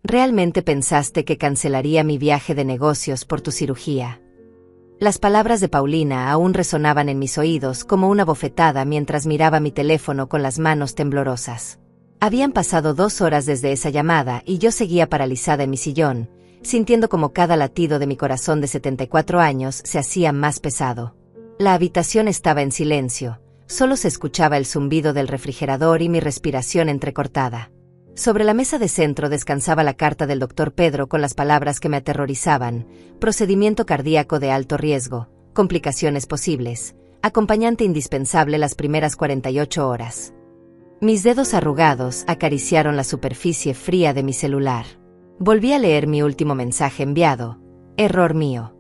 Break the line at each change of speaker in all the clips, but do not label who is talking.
¿Realmente pensaste que cancelaría mi viaje de negocios por tu cirugía? Las palabras de Paulina aún resonaban en mis oídos como una bofetada mientras miraba mi teléfono con las manos temblorosas. Habían pasado 2 horas desde esa llamada y yo seguía paralizada en mi sillón, sintiendo como cada latido de mi corazón de 74 años se hacía más pesado. La habitación estaba en silencio, solo se escuchaba el zumbido del refrigerador y mi respiración entrecortada. Sobre la mesa de centro descansaba la carta del doctor Pedro con las palabras que me aterrorizaban: procedimiento cardíaco de alto riesgo, complicaciones posibles, acompañante indispensable las primeras 48 horas. Mis dedos arrugados acariciaron la superficie fría de mi celular. Volví a leer mi último mensaje enviado: error mío.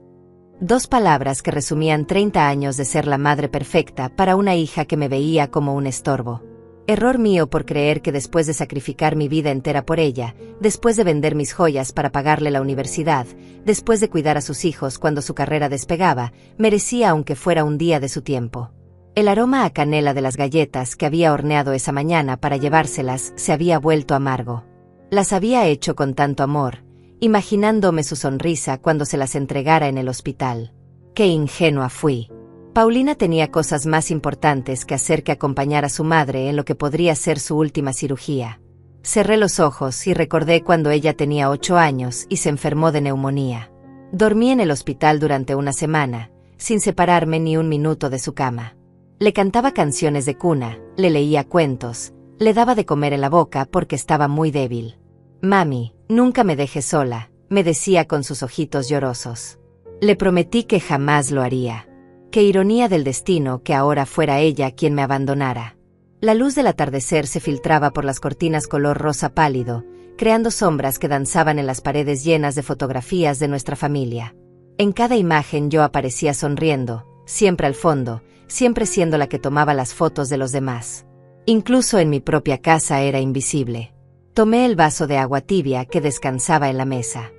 2 palabras que resumían 30 años de ser la madre perfecta para una hija que me veía como un estorbo. Error mío por creer que después de sacrificar mi vida entera por ella, después de vender mis joyas para pagarle la universidad, después de cuidar a sus hijos cuando su carrera despegaba, merecía aunque fuera un día de su tiempo. El aroma a canela de las galletas que había horneado esa mañana para llevárselas se había vuelto amargo. Las había hecho con tanto amor, imaginándome su sonrisa cuando se las entregara en el hospital. ¡Qué ingenua fui! Paulina tenía cosas más importantes que hacer que acompañar a su madre en lo que podría ser su última cirugía. Cerré los ojos y recordé cuando ella tenía 8 años y se enfermó de neumonía. Dormí en el hospital durante una semana, sin separarme ni un minuto de su cama. Le cantaba canciones de cuna, le leía cuentos, le daba de comer en la boca porque estaba muy débil. «Mami, nunca me dejes sola», me decía con sus ojitos llorosos. Le prometí que jamás lo haría. Qué ironía del destino que ahora fuera ella quien me abandonara. La luz del atardecer se filtraba por las cortinas color rosa pálido, creando sombras que danzaban en las paredes llenas de fotografías de nuestra familia. En cada imagen yo aparecía sonriendo, siempre al fondo, siempre siendo la que tomaba las fotos de los demás. Incluso en mi propia casa era invisible. Tomé el vaso de agua tibia que descansaba en la mesa.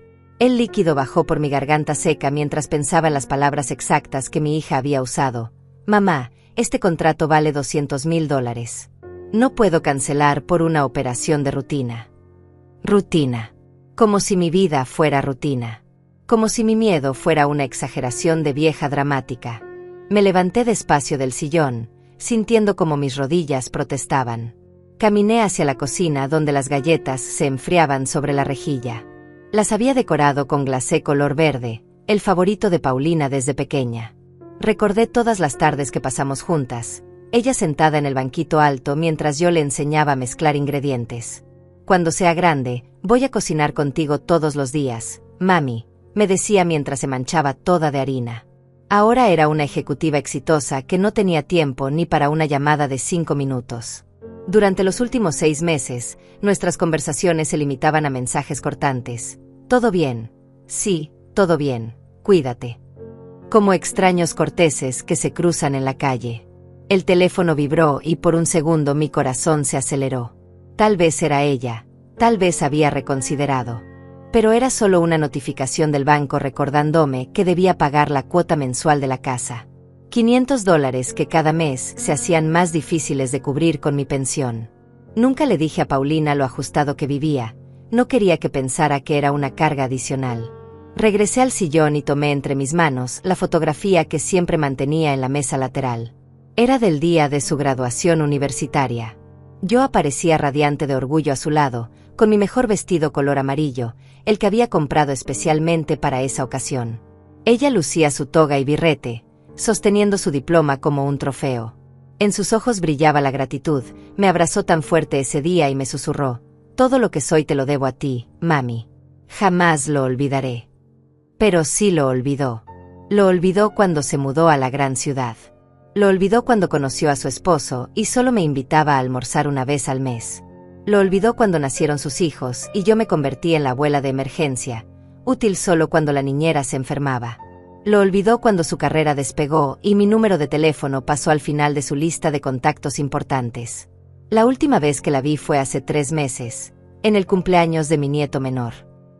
El líquido bajó por mi garganta seca mientras pensaba en las palabras exactas que mi hija había usado. «Mamá, este contrato vale $200,000. No puedo cancelar por una operación de rutina». Rutina. Como si mi vida fuera rutina. Como si mi miedo fuera una exageración de vieja dramática. Me levanté despacio del sillón, sintiendo como mis rodillas protestaban. Caminé hacia la cocina donde las galletas se enfriaban sobre la rejilla. Las había decorado con glacé color verde, el favorito de Paulina desde pequeña. Recordé todas las tardes que pasamos juntas, ella sentada en el banquito alto mientras yo le enseñaba a mezclar ingredientes. «Cuando sea grande, voy a cocinar contigo todos los días, mami», me decía mientras se manchaba toda de harina. Ahora era una ejecutiva exitosa que no tenía tiempo ni para una llamada de 5 minutos. Durante los últimos 6 meses, nuestras conversaciones se limitaban a mensajes cortantes. «¿Todo bien?» «Sí, todo bien. Cuídate». Como extraños corteses que se cruzan en la calle. El teléfono vibró y por un segundo mi corazón se aceleró. Tal vez era ella, tal vez había reconsiderado. Pero era solo una notificación del banco recordándome que debía pagar la cuota mensual de la casa. $500 que cada mes se hacían más difíciles de cubrir con mi pensión. Nunca le dije a Paulina lo ajustado que vivía. No quería que pensara que era una carga adicional. Regresé al sillón y tomé entre mis manos la fotografía que siempre mantenía en la mesa lateral. Era del día de su graduación universitaria. Yo aparecía radiante de orgullo a su lado, con mi mejor vestido color amarillo, el que había comprado especialmente para esa ocasión. Ella lucía su toga y birrete, sosteniendo su diploma como un trofeo. En sus ojos brillaba la gratitud, me abrazó tan fuerte ese día y me susurró: «Todo lo que soy te lo debo a ti, mami. Jamás lo olvidaré». Pero sí lo olvidó. Lo olvidó cuando se mudó a la gran ciudad. Lo olvidó cuando conoció a su esposo y solo me invitaba a almorzar una vez al mes. Lo olvidó cuando nacieron sus hijos y yo me convertí en la abuela de emergencia, útil solo cuando la niñera se enfermaba. Lo olvidó cuando su carrera despegó y mi número de teléfono pasó al final de su lista de contactos importantes. La última vez que la vi fue hace 3 meses, en el cumpleaños de mi nieto menor.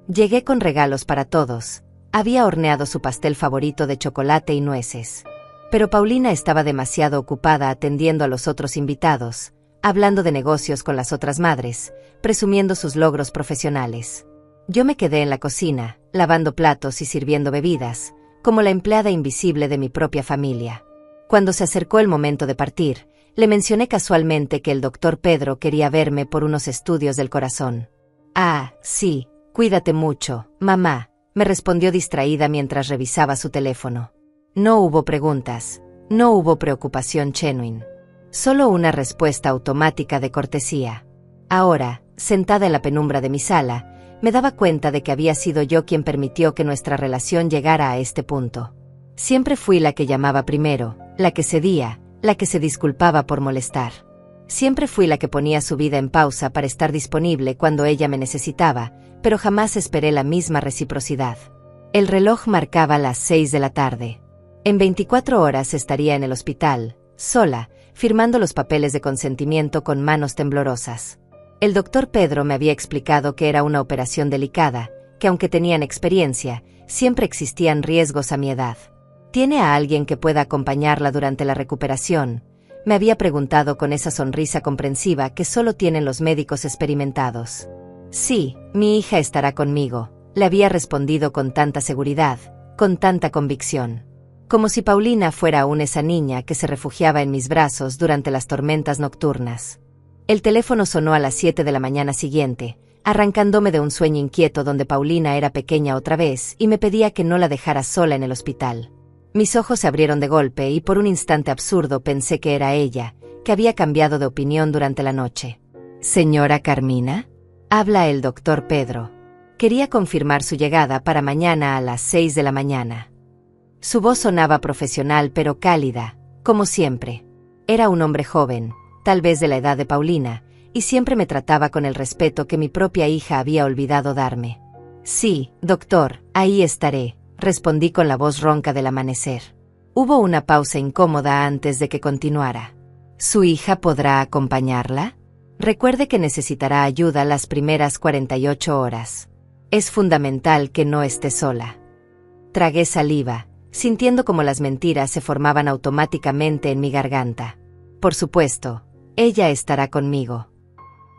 Llegué con regalos para todos. Había horneado su pastel favorito de chocolate y nueces. Pero Paulina estaba demasiado ocupada atendiendo a los otros invitados, hablando de negocios con las otras madres, presumiendo sus logros profesionales. Yo me quedé en la cocina, lavando platos y sirviendo bebidas, como la empleada invisible de mi propia familia. Cuando se acercó el momento de partir, le mencioné casualmente que el doctor Pedro quería verme por unos estudios del corazón. Ah, sí, cuídate mucho, mamá, me respondió distraída mientras revisaba su teléfono. No hubo preguntas, no hubo preocupación genuine. Solo una respuesta automática de cortesía. Ahora, sentada en la penumbra de mi sala, me daba cuenta de que había sido yo quien permitió que nuestra relación llegara a este punto. Siempre fui la que llamaba primero, la que cedía, la que se disculpaba por molestar. Siempre fui la que ponía su vida en pausa para estar disponible cuando ella me necesitaba, pero jamás esperé la misma reciprocidad. El reloj marcaba las 6 de la tarde. En 24 horas estaría en el hospital, sola, firmando los papeles de consentimiento con manos temblorosas. El doctor Pedro me había explicado que era una operación delicada, que aunque tenían experiencia, siempre existían riesgos a mi edad. ¿Tiene a alguien que pueda acompañarla durante la recuperación?, me había preguntado con esa sonrisa comprensiva que solo tienen los médicos experimentados. Sí, mi hija estará conmigo, le había respondido con tanta seguridad, con tanta convicción. Como si Paulina fuera aún esa niña que se refugiaba en mis brazos durante las tormentas nocturnas. El teléfono sonó a las 7 de la mañana siguiente, arrancándome de un sueño inquieto donde Paulina era pequeña otra vez y me pedía que no la dejara sola en el hospital. Mis ojos se abrieron de golpe y por un instante absurdo pensé que era ella, que había cambiado de opinión durante la noche. «Señora Carmina», habla el doctor Pedro. Quería confirmar su llegada para mañana a las 6 de la mañana. Su voz sonaba profesional pero cálida, como siempre. Era un hombre joven, tal vez de la edad de Paulina, y siempre me trataba con el respeto que mi propia hija había olvidado darme. «Sí, doctor, ahí estaré», respondí con la voz ronca del amanecer. Hubo una pausa incómoda antes de que continuara. ¿Su hija podrá acompañarla? Recuerde que necesitará ayuda las primeras 48 horas. Es fundamental que no esté sola. Tragué saliva, sintiendo como las mentiras se formaban automáticamente en mi garganta. Por supuesto, ella estará conmigo.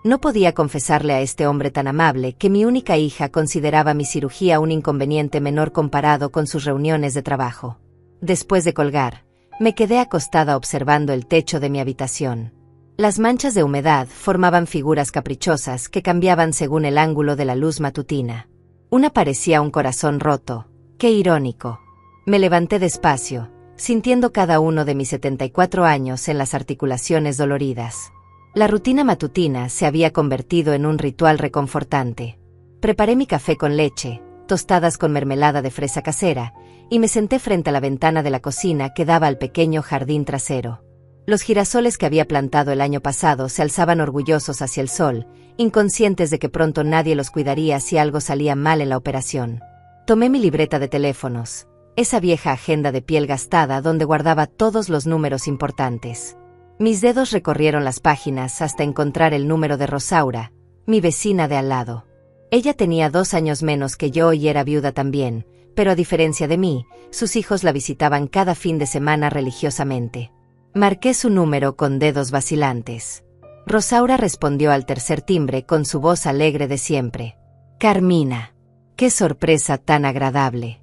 No podía confesarle a este hombre tan amable que mi única hija consideraba mi cirugía un inconveniente menor comparado con sus reuniones de trabajo. Después de colgar, me quedé acostada observando el techo de mi habitación. Las manchas de humedad formaban figuras caprichosas que cambiaban según el ángulo de la luz matutina. Una parecía un corazón roto. ¡Qué irónico! Me levanté despacio, sintiendo cada uno de mis 74 años en las articulaciones doloridas. La rutina matutina se había convertido en un ritual reconfortante. Preparé mi café con leche, tostadas con mermelada de fresa casera, y me senté frente a la ventana de la cocina que daba al pequeño jardín trasero. Los girasoles que había plantado el año pasado se alzaban orgullosos hacia el sol, inconscientes de que pronto nadie los cuidaría si algo salía mal en la operación. Tomé mi libreta de teléfonos, esa vieja agenda de piel gastada donde guardaba todos los números importantes. Mis dedos recorrieron las páginas hasta encontrar el número de Rosaura, mi vecina de al lado. Ella tenía 2 años menos que yo y era viuda también, pero a diferencia de mí, sus hijos la visitaban cada fin de semana religiosamente. Marqué su número con dedos vacilantes. Rosaura respondió al tercer timbre con su voz alegre de siempre. «Carmina, qué sorpresa tan agradable».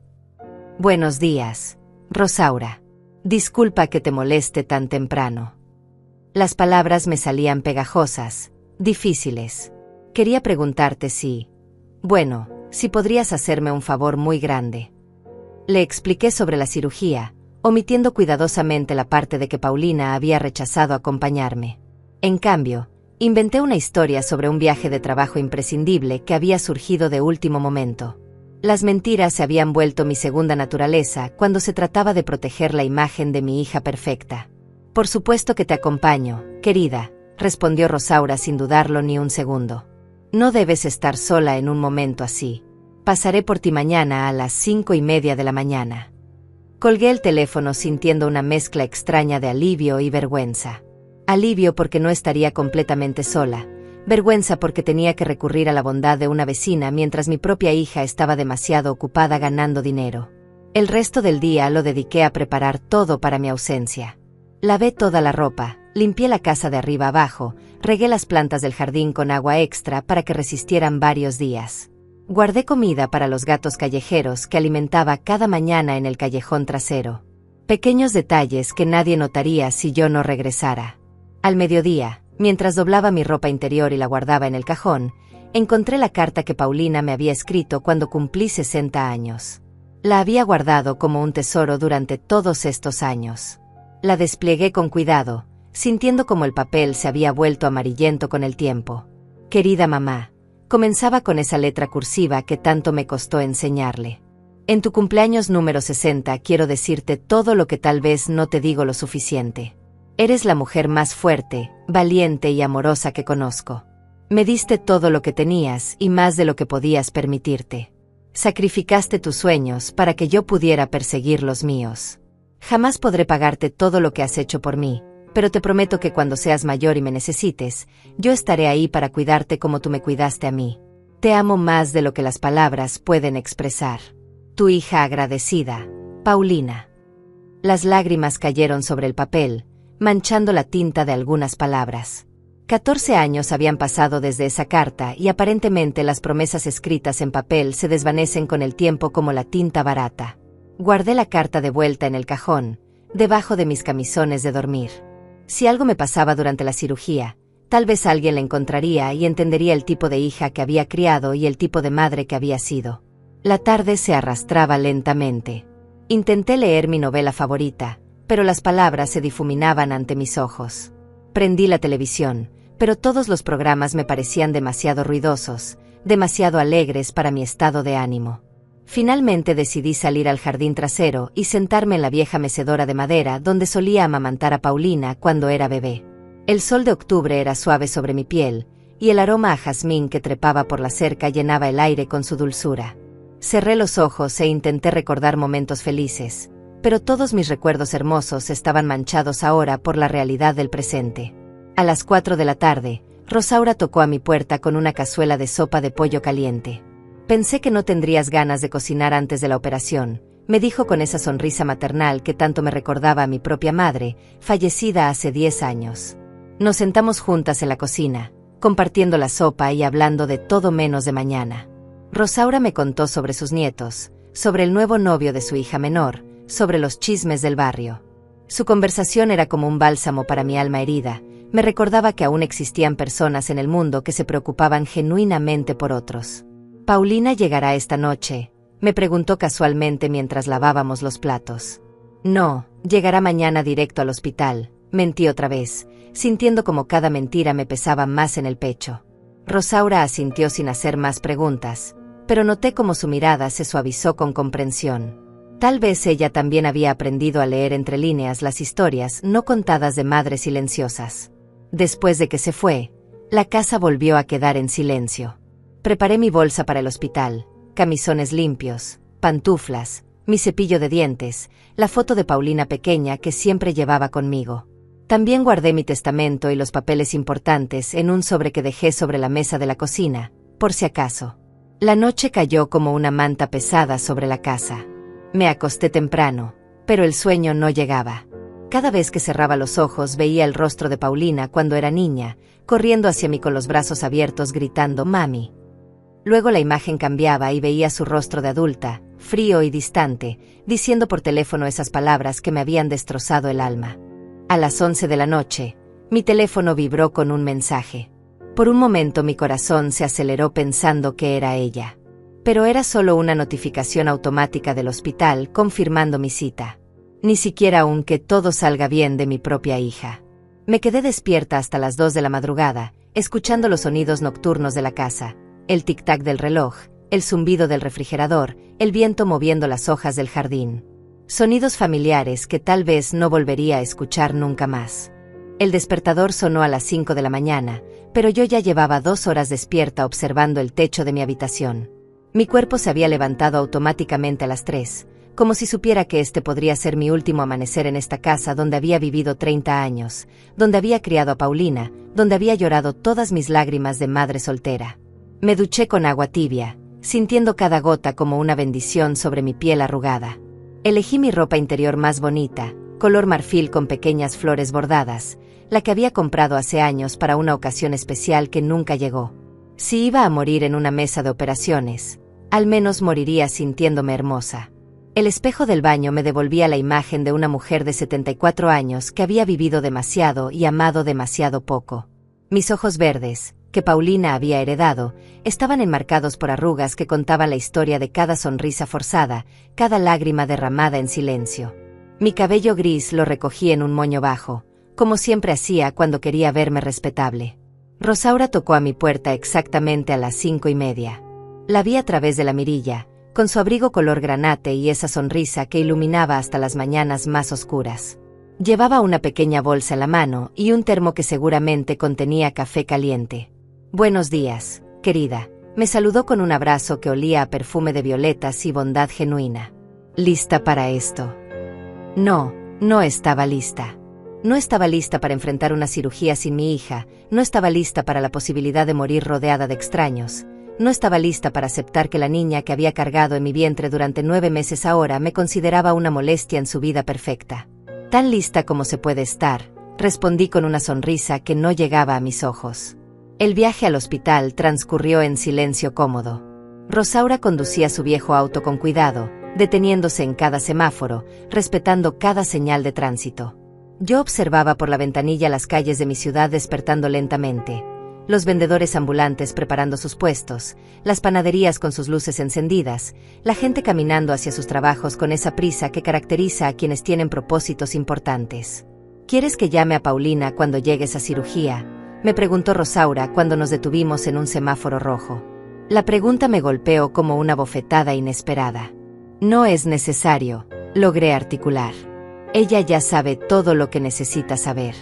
«Buenos días, Rosaura. Disculpa que te moleste tan temprano». Las palabras me salían pegajosas, difíciles. Quería preguntarte si podrías hacerme un favor muy grande. Le expliqué sobre la cirugía, omitiendo cuidadosamente la parte de que Paulina había rechazado acompañarme. En cambio, inventé una historia sobre un viaje de trabajo imprescindible que había surgido de último momento. Las mentiras se habían vuelto mi segunda naturaleza cuando se trataba de proteger la imagen de mi hija perfecta. «Por supuesto que te acompaño, querida», respondió Rosaura sin dudarlo ni un segundo. «No debes estar sola en un momento así. Pasaré por ti mañana a las 5:30 de la mañana». Colgué el teléfono sintiendo una mezcla extraña de alivio y vergüenza. Alivio porque no estaría completamente sola, vergüenza porque tenía que recurrir a la bondad de una vecina mientras mi propia hija estaba demasiado ocupada ganando dinero. El resto del día lo dediqué a preparar todo para mi ausencia. Lavé toda la ropa, limpié la casa de arriba abajo, regué las plantas del jardín con agua extra para que resistieran varios días. Guardé comida para los gatos callejeros que alimentaba cada mañana en el callejón trasero. Pequeños detalles que nadie notaría si yo no regresara. Al mediodía, mientras doblaba mi ropa interior y la guardaba en el cajón, encontré la carta que Paulina me había escrito cuando cumplí 60 años. La había guardado como un tesoro durante todos estos años. La desplegué con cuidado, sintiendo como el papel se había vuelto amarillento con el tiempo. Querida mamá, comenzaba con esa letra cursiva que tanto me costó enseñarle. En tu cumpleaños número 60 quiero decirte todo lo que tal vez no te digo lo suficiente. Eres la mujer más fuerte, valiente y amorosa que conozco. Me diste todo lo que tenías y más de lo que podías permitirte. Sacrificaste tus sueños para que yo pudiera perseguir los míos. Jamás podré pagarte todo lo que has hecho por mí, pero te prometo que cuando seas mayor y me necesites, yo estaré ahí para cuidarte como tú me cuidaste a mí. Te amo más de lo que las palabras pueden expresar. Tu hija agradecida, Paulina. Las lágrimas cayeron sobre el papel, manchando la tinta de algunas palabras. 14 años habían pasado desde esa carta y aparentemente las promesas escritas en papel se desvanecen con el tiempo como la tinta barata. Guardé la carta de vuelta en el cajón, debajo de mis camisones de dormir. Si algo me pasaba durante la cirugía, tal vez alguien la encontraría y entendería el tipo de hija que había criado y el tipo de madre que había sido. La tarde se arrastraba lentamente. Intenté leer mi novela favorita, pero las palabras se difuminaban ante mis ojos. Prendí la televisión, pero todos los programas me parecían demasiado ruidosos, demasiado alegres para mi estado de ánimo. Finalmente decidí salir al jardín trasero y sentarme en la vieja mecedora de madera donde solía amamantar a Paulina cuando era bebé. El sol de octubre era suave sobre mi piel, y el aroma a jazmín que trepaba por la cerca llenaba el aire con su dulzura. Cerré los ojos e intenté recordar momentos felices, pero todos mis recuerdos hermosos estaban manchados ahora por la realidad del presente. A las 4 de la tarde, Rosaura tocó a mi puerta con una cazuela de sopa de pollo caliente. Pensé que no tendrías ganas de cocinar antes de la operación, me dijo con esa sonrisa maternal que tanto me recordaba a mi propia madre, fallecida hace 10 años. Nos sentamos juntas en la cocina, compartiendo la sopa y hablando de todo menos de mañana. Rosaura me contó sobre sus nietos, sobre el nuevo novio de su hija menor, sobre los chismes del barrio. Su conversación era como un bálsamo para mi alma herida, me recordaba que aún existían personas en el mundo que se preocupaban genuinamente por otros. ¿Paulina llegará esta noche?, me preguntó casualmente mientras lavábamos los platos. No, llegará mañana directo al hospital, mentí otra vez, sintiendo como cada mentira me pesaba más en el pecho. Rosaura asintió sin hacer más preguntas, pero noté como su mirada se suavizó con comprensión. Tal vez ella también había aprendido a leer entre líneas las historias no contadas de madres silenciosas. Después de que se fue, la casa volvió a quedar en silencio. Preparé mi bolsa para el hospital, camisones limpios, pantuflas, mi cepillo de dientes, la foto de Paulina pequeña que siempre llevaba conmigo. También guardé mi testamento y los papeles importantes en un sobre que dejé sobre la mesa de la cocina, por si acaso. La noche cayó como una manta pesada sobre la casa. Me acosté temprano, pero el sueño no llegaba. Cada vez que cerraba los ojos veía el rostro de Paulina cuando era niña, corriendo hacia mí con los brazos abiertos gritando «Mami». Luego la imagen cambiaba y veía su rostro de adulta, frío y distante, diciendo por teléfono esas palabras que me habían destrozado el alma. A las 11 de la noche, mi teléfono vibró con un mensaje. Por un momento mi corazón se aceleró pensando que era ella. Pero era solo una notificación automática del hospital confirmando mi cita. Ni siquiera aún que todo salga bien de mi propia hija. Me quedé despierta hasta las 2 de la madrugada, escuchando los sonidos nocturnos de la casa, el tic-tac del reloj, el zumbido del refrigerador, el viento moviendo las hojas del jardín. Sonidos familiares que tal vez no volvería a escuchar nunca más. El despertador sonó a las 5 de la mañana, pero yo ya llevaba 2 horas despierta observando el techo de mi habitación. Mi cuerpo se había levantado automáticamente a las 3, como si supiera que este podría ser mi último amanecer en esta casa donde había vivido 30 años, donde había criado a Paulina, donde había llorado todas mis lágrimas de madre soltera. Me duché con agua tibia, sintiendo cada gota como una bendición sobre mi piel arrugada. Elegí mi ropa interior más bonita, color marfil con pequeñas flores bordadas, la que había comprado hace años para una ocasión especial que nunca llegó. Si iba a morir en una mesa de operaciones, al menos moriría sintiéndome hermosa. El espejo del baño me devolvía la imagen de una mujer de 74 años que había vivido demasiado y amado demasiado poco. Mis ojos verdes, que Paulina había heredado, estaban enmarcados por arrugas que contaban la historia de cada sonrisa forzada, cada lágrima derramada en silencio. Mi cabello gris lo recogí en un moño bajo, como siempre hacía cuando quería verme respetable. Rosaura tocó a mi puerta exactamente a las 5:30. La vi a través de la mirilla, con su abrigo color granate y esa sonrisa que iluminaba hasta las mañanas más oscuras. Llevaba una pequeña bolsa en la mano y un termo que seguramente contenía café caliente. «Buenos días, querida», me saludó con un abrazo que olía a perfume de violetas y bondad genuina. ¿Lista para esto? No, no estaba lista. No estaba lista para enfrentar una cirugía sin mi hija, no estaba lista para la posibilidad de morir rodeada de extraños, no estaba lista para aceptar que la niña que había cargado en mi vientre durante 9 meses ahora me consideraba una molestia en su vida perfecta. Tan lista como se puede estar, respondí con una sonrisa que no llegaba a mis ojos. El viaje al hospital transcurrió en silencio cómodo. Rosaura conducía su viejo auto con cuidado, deteniéndose en cada semáforo, respetando cada señal de tránsito. Yo observaba por la ventanilla las calles de mi ciudad despertando lentamente, los vendedores ambulantes preparando sus puestos, las panaderías con sus luces encendidas, la gente caminando hacia sus trabajos con esa prisa que caracteriza a quienes tienen propósitos importantes. ¿Quieres que llame a Paulina cuando llegues a cirugía?, me preguntó Rosaura cuando nos detuvimos en un semáforo rojo. La pregunta me golpeó como una bofetada inesperada. No es necesario, logré articular. Ella ya sabe todo lo que necesita saber.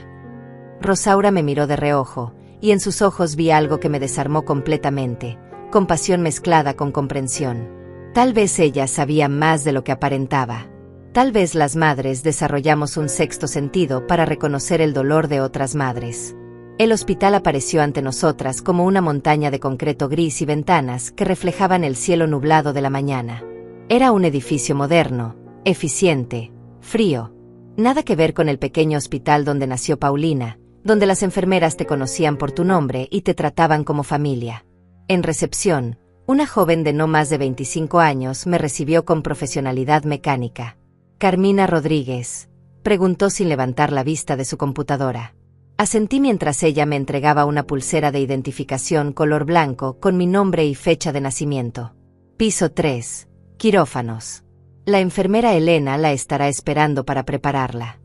Rosaura me miró de reojo, y en sus ojos vi algo que me desarmó completamente, compasión mezclada con comprensión. Tal vez ella sabía más de lo que aparentaba. Tal vez las madres desarrollamos un sexto sentido para reconocer el dolor de otras madres. El hospital apareció ante nosotras como una montaña de concreto gris y ventanas que reflejaban el cielo nublado de la mañana. Era un edificio moderno, eficiente, frío. Nada que ver con el pequeño hospital donde nació Paulina, donde las enfermeras te conocían por tu nombre y te trataban como familia. En recepción, una joven de no más de 25 años me recibió con profesionalidad mecánica. «Carmina Rodríguez», preguntó sin levantar la vista de su computadora. Asentí mientras ella me entregaba una pulsera de identificación color blanco con mi nombre y fecha de nacimiento. Piso 3. Quirófanos. La enfermera Elena la estará esperando para prepararla.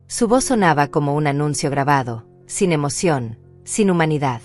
Su voz sonaba como un anuncio grabado, sin emoción, sin humanidad.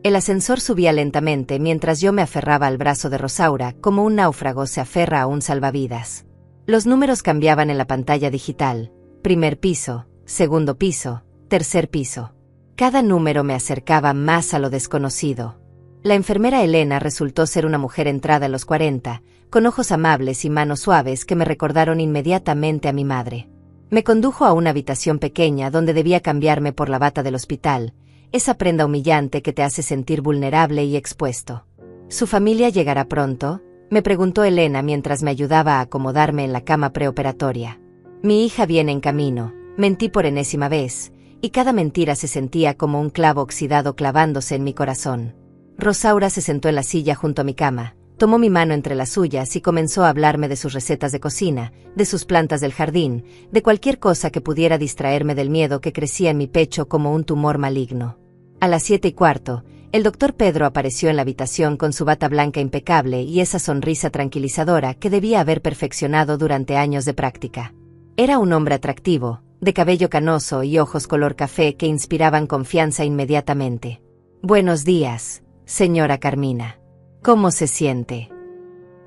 El ascensor subía lentamente mientras yo me aferraba al brazo de Rosaura como un náufrago se aferra a un salvavidas. Los números cambiaban en la pantalla digital: primer piso, segundo piso, tercer piso. Cada número me acercaba más a lo desconocido. La enfermera Elena resultó ser una mujer entrada en los 40, con ojos amables y manos suaves que me recordaron inmediatamente a mi madre. Me condujo a una habitación pequeña donde debía cambiarme por la bata del hospital, esa prenda humillante que te hace sentir vulnerable y expuesto. ¿Su familia llegará pronto?, me preguntó Elena mientras me ayudaba a acomodarme en la cama preoperatoria. Mi hija viene en camino, mentí por enésima vez, y cada mentira se sentía como un clavo oxidado clavándose en mi corazón. Rosaura se sentó en la silla junto a mi cama, tomó mi mano entre las suyas y comenzó a hablarme de sus recetas de cocina, de sus plantas del jardín, de cualquier cosa que pudiera distraerme del miedo que crecía en mi pecho como un tumor maligno. A las 7:15, el doctor Pedro apareció en la habitación con su bata blanca impecable y esa sonrisa tranquilizadora que debía haber perfeccionado durante años de práctica. Era un hombre atractivo, de cabello canoso y ojos color café que inspiraban confianza inmediatamente. «Buenos días, señora Carmina. ¿Cómo se siente?».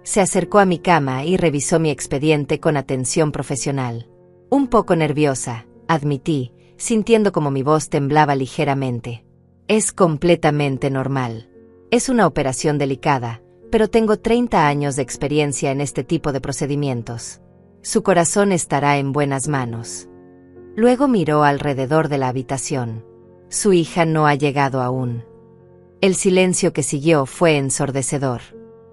Se acercó a mi cama y revisó mi expediente con atención profesional. Un poco nerviosa, admití, sintiendo como mi voz temblaba ligeramente. «Es completamente normal. Es una operación delicada, pero tengo 30 años de experiencia en este tipo de procedimientos. Su corazón estará en buenas manos». Luego miró alrededor de la habitación. Su hija no ha llegado aún. El silencio que siguió fue ensordecedor.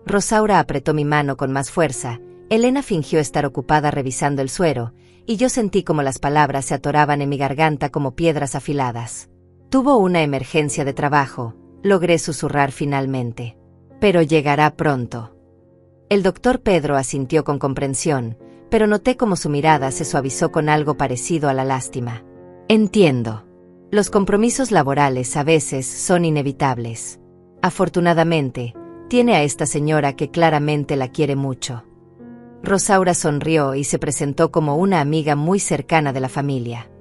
Rosaura apretó mi mano con más fuerza, Elena fingió estar ocupada revisando el suero, y yo sentí como las palabras se atoraban en mi garganta como piedras afiladas. «Tuvo una emergencia de trabajo», logré susurrar finalmente. Pero llegará pronto. El doctor Pedro asintió con comprensión, pero noté cómo su mirada se suavizó con algo parecido a la lástima. Entiendo. Los compromisos laborales a veces son inevitables. Afortunadamente, tiene a esta señora que claramente la quiere mucho. Rosaura sonrió y se presentó como una amiga muy cercana de la familia.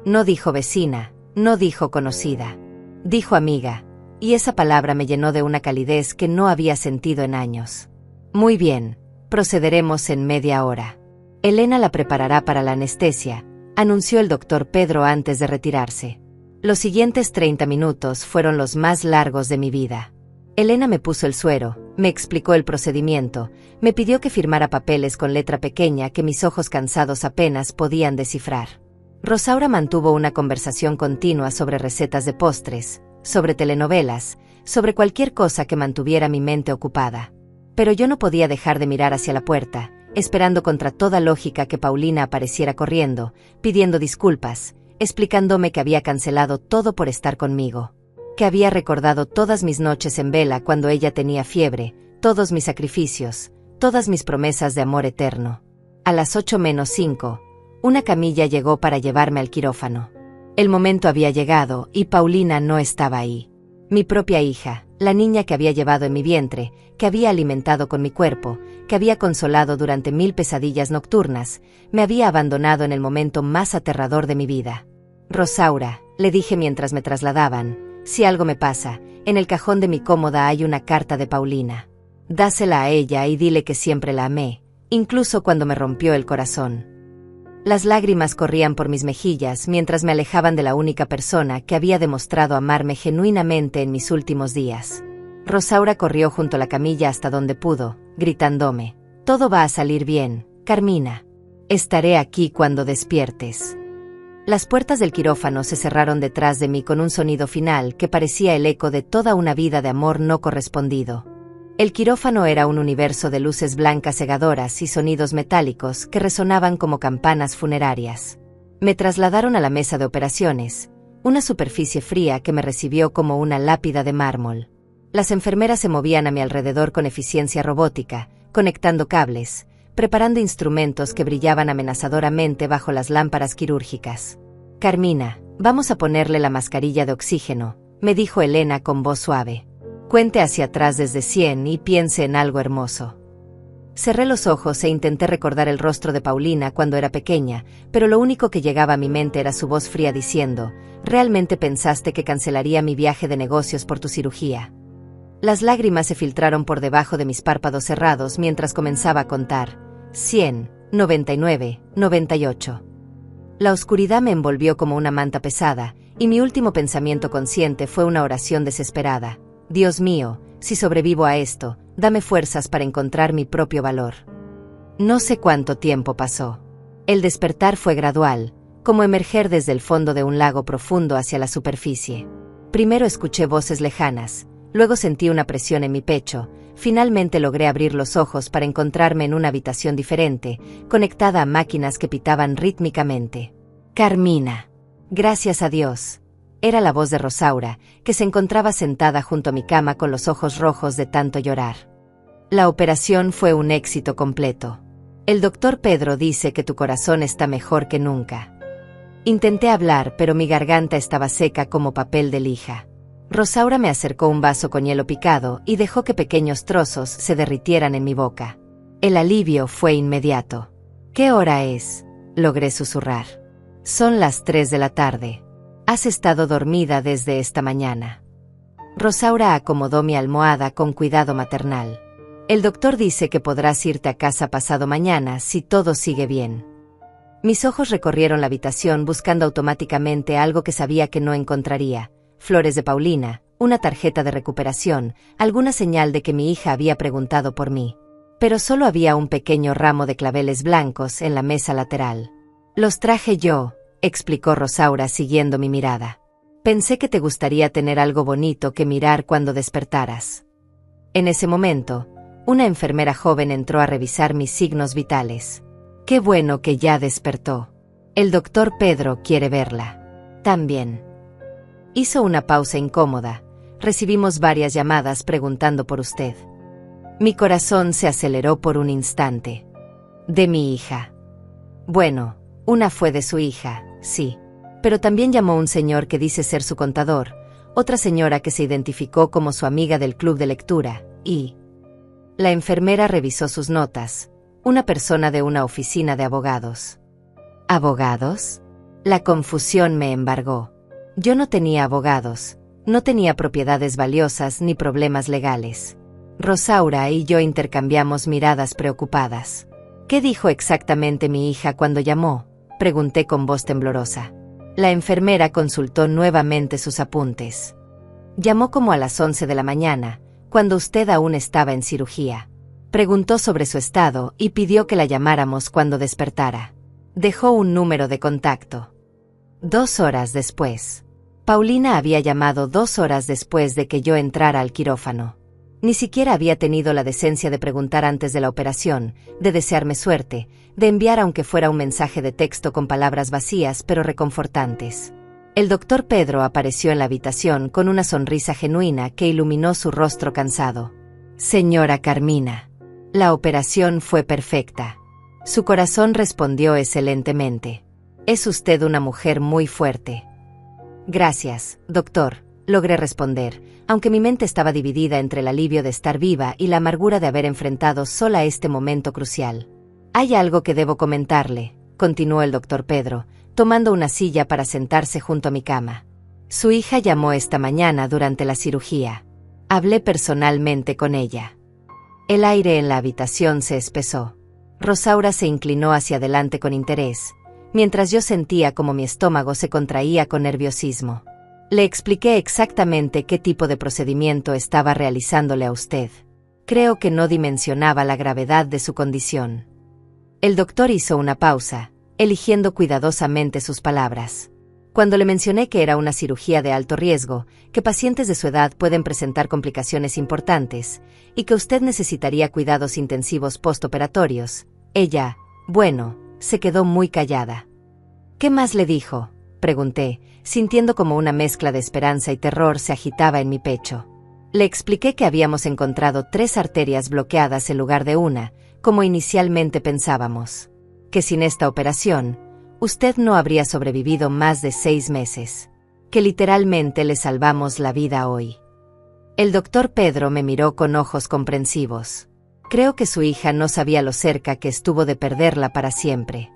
No dijo vecina, no dijo conocida. Dijo amiga, y esa palabra me llenó de una calidez que no había sentido en años. Muy bien, procederemos en media hora. Elena la preparará para la anestesia, anunció el doctor Pedro antes de retirarse. Los siguientes 30 minutos fueron los más largos de mi vida. Elena me puso el suero, me explicó el procedimiento, me pidió que firmara papeles con letra pequeña que mis ojos cansados apenas podían descifrar. Rosaura mantuvo una conversación continua sobre recetas de postres, sobre telenovelas, sobre cualquier cosa que mantuviera mi mente ocupada. Pero yo no podía dejar de mirar hacia la puerta, esperando contra toda lógica que Paulina apareciera corriendo, pidiendo disculpas, explicándome que había cancelado todo por estar conmigo, que había recordado todas mis noches en vela cuando ella tenía fiebre, todos mis sacrificios, todas mis promesas de amor eterno. A las 8:05, una camilla llegó para llevarme al quirófano. El momento había llegado y Paulina no estaba ahí. Mi propia hija, la niña que había llevado en mi vientre, que había alimentado con mi cuerpo, que había consolado durante 1000 pesadillas nocturnas, me había abandonado en el momento más aterrador de mi vida. Rosaura, le dije mientras me trasladaban, si algo me pasa, en el cajón de mi cómoda hay una carta de Paulina. Dásela a ella y dile que siempre la amé, incluso cuando me rompió el corazón. Las lágrimas corrían por mis mejillas mientras me alejaban de la única persona que había demostrado amarme genuinamente en mis últimos días. Rosaura corrió junto a la camilla hasta donde pudo, gritándome: «Todo va a salir bien, Carmina. Estaré aquí cuando despiertes». Las puertas del quirófano se cerraron detrás de mí con un sonido final que parecía el eco de toda una vida de amor no correspondido. El quirófano era un universo de luces blancas cegadoras y sonidos metálicos que resonaban como campanas funerarias. Me trasladaron a la mesa de operaciones, una superficie fría que me recibió como una lápida de mármol. Las enfermeras se movían a mi alrededor con eficiencia robótica, conectando cables, preparando instrumentos que brillaban amenazadoramente bajo las lámparas quirúrgicas. «Carmina, vamos a ponerle la mascarilla de oxígeno», me dijo Elena con voz suave. «Cuente hacia atrás desde 100 y piense en algo hermoso». Cerré los ojos e intenté recordar el rostro de Paulina cuando era pequeña, pero lo único que llegaba a mi mente era su voz fría diciendo: «¿Realmente pensaste que cancelaría mi viaje de negocios por tu cirugía?». Las lágrimas se filtraron por debajo de mis párpados cerrados mientras comenzaba a contar: 100, 99, 98. La oscuridad me envolvió como una manta pesada, y mi último pensamiento consciente fue una oración desesperada: «Dios mío, si sobrevivo a esto, dame fuerzas para encontrar mi propio valor». No sé cuánto tiempo pasó. El despertar fue gradual, como emerger desde el fondo de un lago profundo hacia la superficie. Primero escuché voces lejanas, luego sentí una presión en mi pecho, finalmente logré abrir los ojos para encontrarme en una habitación diferente, conectada a máquinas que pitaban rítmicamente. «Carmina». Gracias a Dios. Era la voz de Rosaura, que se encontraba sentada junto a mi cama con los ojos rojos de tanto llorar. «La operación fue un éxito completo. El doctor Pedro dice que tu corazón está mejor que nunca». Intenté hablar, pero mi garganta estaba seca como papel de lija. Rosaura me acercó un vaso con hielo picado y dejó que pequeños trozos se derritieran en mi boca. El alivio fue inmediato. «¿Qué hora es?», logré susurrar. «Son las 3 de la tarde. Has estado dormida desde esta mañana». Rosaura acomodó mi almohada con cuidado maternal. «El doctor dice que podrás irte a casa pasado mañana si todo sigue bien». Mis ojos recorrieron la habitación buscando automáticamente algo que sabía que no encontraría: flores de Paulina, una tarjeta de recuperación, alguna señal de que mi hija había preguntado por mí. Pero solo había un pequeño ramo de claveles blancos en la mesa lateral. «Los traje yo», explicó Rosaura siguiendo mi mirada. «Pensé que te gustaría tener algo bonito que mirar cuando despertaras». En ese momento, una enfermera joven entró a revisar mis signos vitales. «Qué bueno que ya despertó. El doctor Pedro quiere verla». «También». Hizo una pausa incómoda, Recibimos varias llamadas preguntando por usted. Mi corazón se aceleró por un instante. De mi hija. Bueno, una fue de su hija, sí. Pero también llamó un señor que dice ser su contador, otra señora que se identificó como su amiga del club de lectura, y... La enfermera revisó sus notas. Una persona de una oficina de abogados. ¿Abogados? La confusión me embargó. Yo no tenía abogados, no tenía propiedades valiosas ni problemas legales. Rosaura y yo intercambiamos miradas preocupadas. ¿Qué dijo exactamente mi hija cuando llamó?, pregunté con voz temblorosa. La enfermera consultó nuevamente sus apuntes. Llamó como a las 11 de la mañana, cuando usted aún estaba en cirugía. Preguntó sobre su estado y pidió que la llamáramos cuando despertara. Dejó un número de contacto. 2 horas después. Paulina había llamado 2 horas después de que yo entrara al quirófano. Ni siquiera había tenido la decencia de preguntar antes de la operación, de desearme suerte, de enviar aunque fuera un mensaje de texto con palabras vacías pero reconfortantes. El doctor Pedro apareció en la habitación con una sonrisa genuina que iluminó su rostro cansado. Señora Carmina, la operación fue perfecta. Su corazón respondió excelentemente. Es usted una mujer muy fuerte. Gracias, doctor, logré responder, aunque mi mente estaba dividida entre el alivio de estar viva y la amargura de haber enfrentado sola este momento crucial. Hay algo que debo comentarle, continuó el doctor Pedro, tomando una silla para sentarse junto a mi cama. Su hija llamó esta mañana durante la cirugía. Hablé personalmente con ella. El aire en la habitación se espesó. Rosaura se inclinó hacia adelante con interés, mientras yo sentía como mi estómago se contraía con nerviosismo. Le expliqué exactamente qué tipo de procedimiento estaba realizándole a usted. Creo que no dimensionaba la gravedad de su condición. El doctor hizo una pausa, eligiendo cuidadosamente sus palabras. Cuando le mencioné que era una cirugía de alto riesgo, que pacientes de su edad pueden presentar complicaciones importantes, y que usted necesitaría cuidados intensivos postoperatorios, ella, bueno, se quedó muy callada. ¿Qué más le dijo?, pregunté, sintiendo como una mezcla de esperanza y terror se agitaba en mi pecho. Le expliqué que habíamos encontrado 3 arterias bloqueadas en lugar de una, como inicialmente pensábamos. Que sin esta operación, usted no habría sobrevivido más de 6 meses. Que literalmente le salvamos la vida hoy. El doctor Pedro me miró con ojos comprensivos. Creo que su hija no sabía lo cerca que estuvo de perderla para siempre.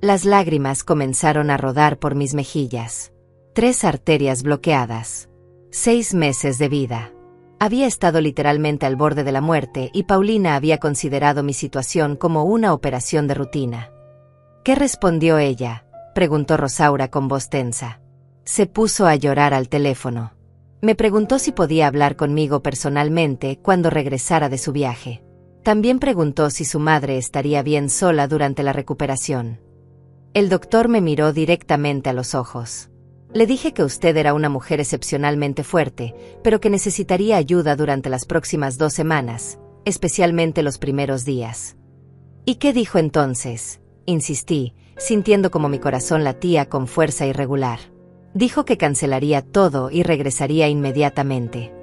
Las lágrimas comenzaron a rodar por mis mejillas. 3 arterias bloqueadas. 6 meses de vida. Había estado literalmente al borde de la muerte y Paulina había considerado mi situación como una operación de rutina. ¿Qué respondió ella?, preguntó Rosaura con voz tensa. Se puso a llorar al teléfono. Me preguntó si podía hablar conmigo personalmente cuando regresara de su viaje. También preguntó si su madre estaría bien sola durante la recuperación. El doctor me miró directamente a los ojos. Le dije que usted era una mujer excepcionalmente fuerte, pero que necesitaría ayuda durante las próximas 2 semanas, especialmente los primeros días. ¿Y qué dijo entonces?, insistí, sintiendo como mi corazón latía con fuerza irregular. Dijo que cancelaría todo y regresaría inmediatamente.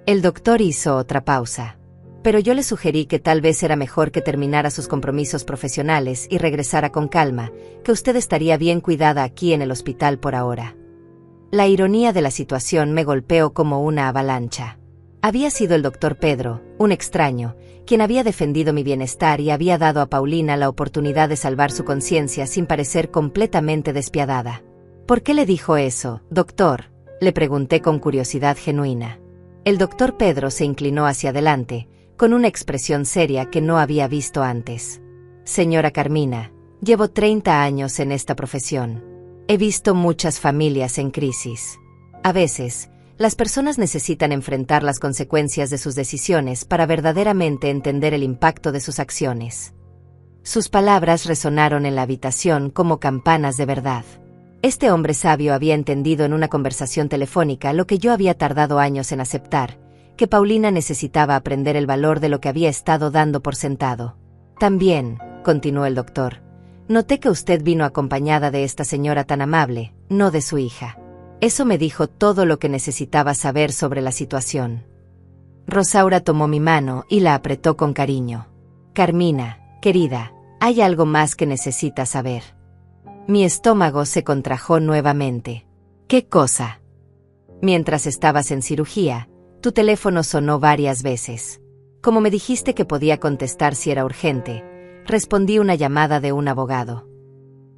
El doctor hizo otra pausa. Pero yo le sugerí que tal vez era mejor que terminara sus compromisos profesionales y regresara con calma, que usted estaría bien cuidada aquí en el hospital por ahora. La ironía de la situación me golpeó como una avalancha. Había sido el doctor Pedro, un extraño, quien había defendido mi bienestar y había dado a Paulina la oportunidad de salvar su conciencia sin parecer completamente despiadada. ¿Por qué le dijo eso, doctor?, le pregunté con curiosidad genuina. El doctor Pedro se inclinó hacia adelante, con una expresión seria que no había visto antes. Señora Carmina, llevo 30 años en esta profesión. He visto muchas familias en crisis. A veces, las personas necesitan enfrentar las consecuencias de sus decisiones para verdaderamente entender el impacto de sus acciones. Sus palabras resonaron en la habitación como campanas de verdad. Este hombre sabio había entendido en una conversación telefónica lo que yo había tardado años en aceptar, que Paulina necesitaba aprender el valor de lo que había estado dando por sentado. También, continuó el doctor, noté que usted vino acompañada de esta señora tan amable, no de su hija. Eso me dijo todo lo que necesitaba saber sobre la situación. Rosaura tomó mi mano y la apretó con cariño. Carmina, querida, hay algo más que necesitas saber. Mi estómago se contrajo nuevamente. ¿Qué cosa? Mientras estabas en cirugía, tu teléfono sonó varias veces. Como me dijiste que podía contestar si era urgente, respondí una llamada de un abogado.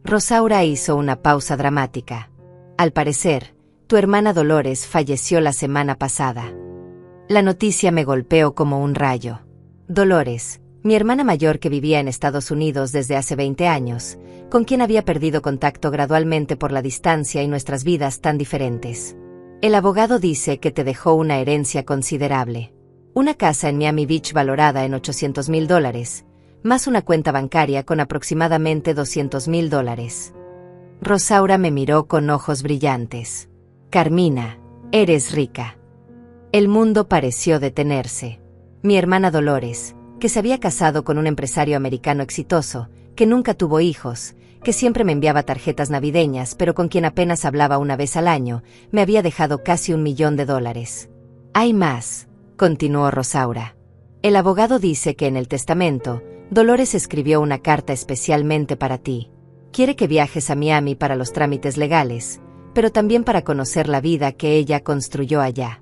Rosaura hizo una pausa dramática. Al parecer, tu hermana Dolores falleció la semana pasada. La noticia me golpeó como un rayo. Dolores, mi hermana mayor que vivía en Estados Unidos desde hace 20 años, con quien había perdido contacto gradualmente por la distancia y nuestras vidas tan diferentes. El abogado dice que te dejó una herencia considerable. Una casa en Miami Beach valorada en $800,000, más una cuenta bancaria con aproximadamente $200,000. Rosaura me miró con ojos brillantes. Carmina, eres rica. El mundo pareció detenerse. Mi hermana Dolores, que se había casado con un empresario americano exitoso, que nunca tuvo hijos, que siempre me enviaba tarjetas navideñas pero con quien apenas hablaba una vez al año, me había dejado casi $1,000,000. Hay más, continuó Rosaura. El abogado dice que en el testamento, Dolores escribió una carta especialmente para ti. Quiere que viajes a Miami para los trámites legales, pero también para conocer la vida que ella construyó allá.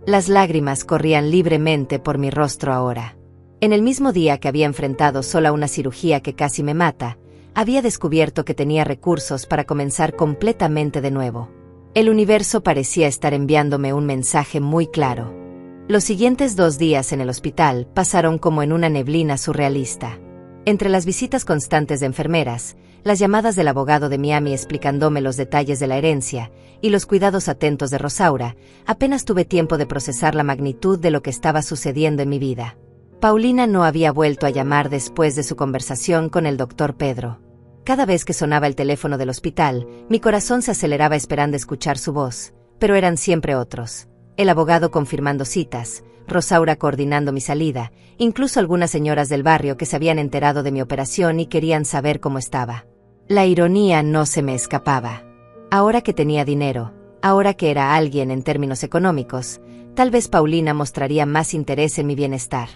Las lágrimas corrían libremente por mi rostro ahora. En el mismo día que había enfrentado sola una cirugía que casi me mata, había descubierto que tenía recursos para comenzar completamente de nuevo. El universo parecía estar enviándome un mensaje muy claro. Los siguientes 2 días en el hospital pasaron como en una neblina surrealista. Entre las visitas constantes de enfermeras, las llamadas del abogado de Miami explicándome los detalles de la herencia, y los cuidados atentos de Rosaura, apenas tuve tiempo de procesar la magnitud de lo que estaba sucediendo en mi vida. Paulina no había vuelto a llamar después de su conversación con el doctor Pedro. Cada vez que sonaba el teléfono del hospital, mi corazón se aceleraba esperando escuchar su voz, pero eran siempre otros. El abogado confirmando citas, Rosaura coordinando mi salida, incluso algunas señoras del barrio que se habían enterado de mi operación y querían saber cómo estaba. La ironía no se me escapaba. Ahora que tenía dinero, ahora que era alguien en términos económicos, tal vez Paulina mostraría más interés en mi bienestar.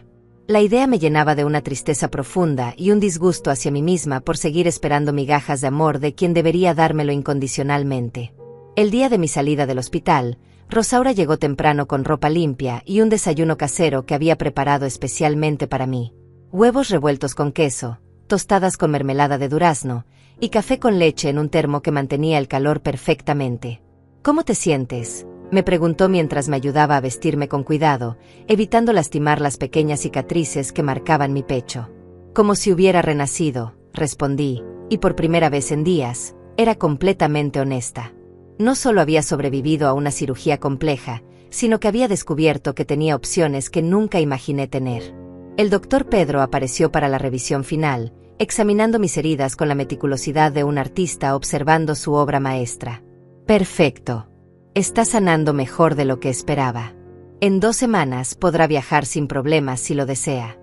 La idea me llenaba de una tristeza profunda y un disgusto hacia mí misma por seguir esperando migajas de amor de quien debería dármelo incondicionalmente. El día de mi salida del hospital, Rosaura llegó temprano con ropa limpia y un desayuno casero que había preparado especialmente para mí. Huevos revueltos con queso, tostadas con mermelada de durazno, y café con leche en un termo que mantenía el calor perfectamente. ¿Cómo te sientes?, me preguntó mientras me ayudaba a vestirme con cuidado, evitando lastimar las pequeñas cicatrices que marcaban mi pecho. Como si hubiera renacido, respondí, y por primera vez en días, era completamente honesta. No solo había sobrevivido a una cirugía compleja, sino que había descubierto que tenía opciones que nunca imaginé tener. El doctor Pedro apareció para la revisión final, examinando mis heridas con la meticulosidad de un artista observando su obra maestra. Perfecto. Está sanando mejor de lo que esperaba. En 2 semanas podrá viajar sin problemas si lo desea.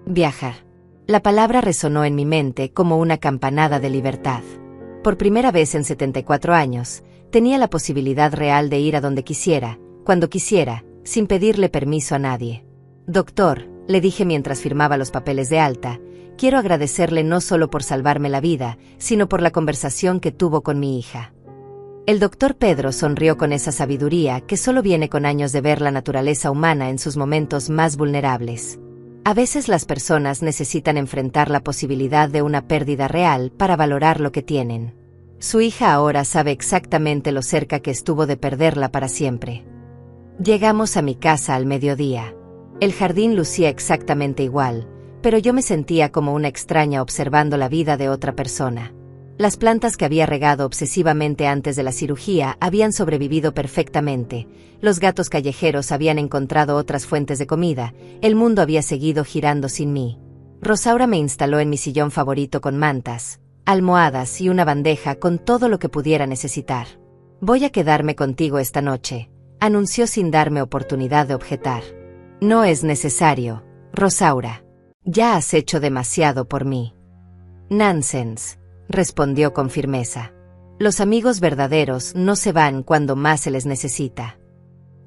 Viajar. La palabra resonó en mi mente como una campanada de libertad. Por primera vez en 74 años, tenía la posibilidad real de ir a donde quisiera, cuando quisiera, sin pedirle permiso a nadie. Doctor, le dije mientras firmaba los papeles de alta, quiero agradecerle no solo por salvarme la vida, sino por la conversación que tuvo con mi hija. El doctor Pedro sonrió con esa sabiduría que solo viene con años de ver la naturaleza humana en sus momentos más vulnerables. A veces las personas necesitan enfrentar la posibilidad de una pérdida real para valorar lo que tienen. Su hija ahora sabe exactamente lo cerca que estuvo de perderla para siempre. Llegamos a mi casa al mediodía. El jardín lucía exactamente igual, pero yo me sentía como una extraña observando la vida de otra persona. Las plantas que había regado obsesivamente antes de la cirugía habían sobrevivido perfectamente, los gatos callejeros habían encontrado otras fuentes de comida, el mundo había seguido girando sin mí. Rosaura me instaló en mi sillón favorito con mantas, almohadas y una bandeja con todo lo que pudiera necesitar. Voy a quedarme contigo esta noche, anunció sin darme oportunidad de objetar. No es necesario, Rosaura. Ya has hecho demasiado por mí. Nonsense, respondió con firmeza. Los amigos verdaderos no se van cuando más se les necesita.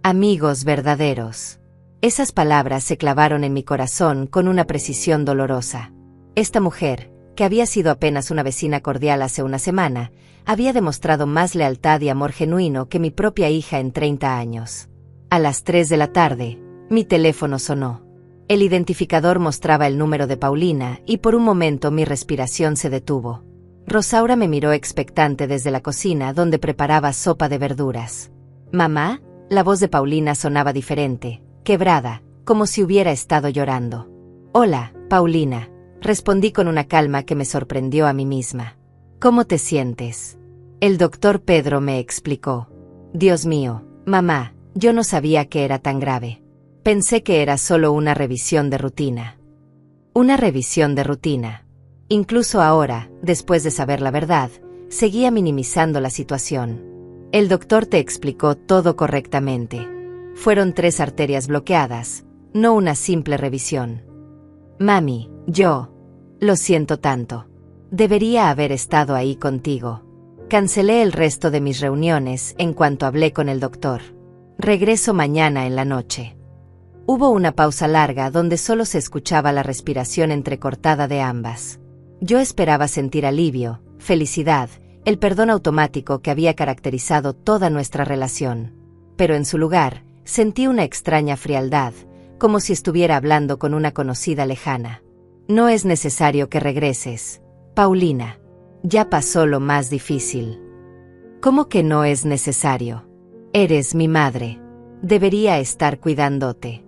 Amigos verdaderos. Esas palabras se clavaron en mi corazón con una precisión dolorosa. Esta mujer, que había sido apenas una vecina cordial hace una semana, había demostrado más lealtad y amor genuino que mi propia hija en 30 años. A las 3 de la tarde, mi teléfono sonó. El identificador mostraba el número de Paulina y por un momento mi respiración se detuvo. Rosaura me miró expectante desde la cocina donde preparaba sopa de verduras. «¿Mamá?». La voz de Paulina sonaba diferente, quebrada, como si hubiera estado llorando. «Hola, Paulina», respondí con una calma que me sorprendió a mí misma. «¿Cómo te sientes?». El doctor Pedro me explicó. «Dios mío, mamá, yo no sabía que era tan grave. Pensé que era solo una revisión de rutina». Una revisión de rutina. Incluso ahora, después de saber la verdad, seguía minimizando la situación. El doctor te explicó todo correctamente. Fueron 3 arterias bloqueadas, no una simple revisión. Mami, lo siento tanto. Debería haber estado ahí contigo. Cancelé el resto de mis reuniones en cuanto hablé con el doctor. Regreso mañana en la noche. Hubo una pausa larga donde solo se escuchaba la respiración entrecortada de ambas. Yo esperaba sentir alivio, felicidad, el perdón automático que había caracterizado toda nuestra relación. Pero en su lugar, sentí una extraña frialdad, como si estuviera hablando con una conocida lejana. «No es necesario que regreses, Paulina. Ya pasó lo más difícil». «¿Cómo que no es necesario? Eres mi madre. Debería estar cuidándote».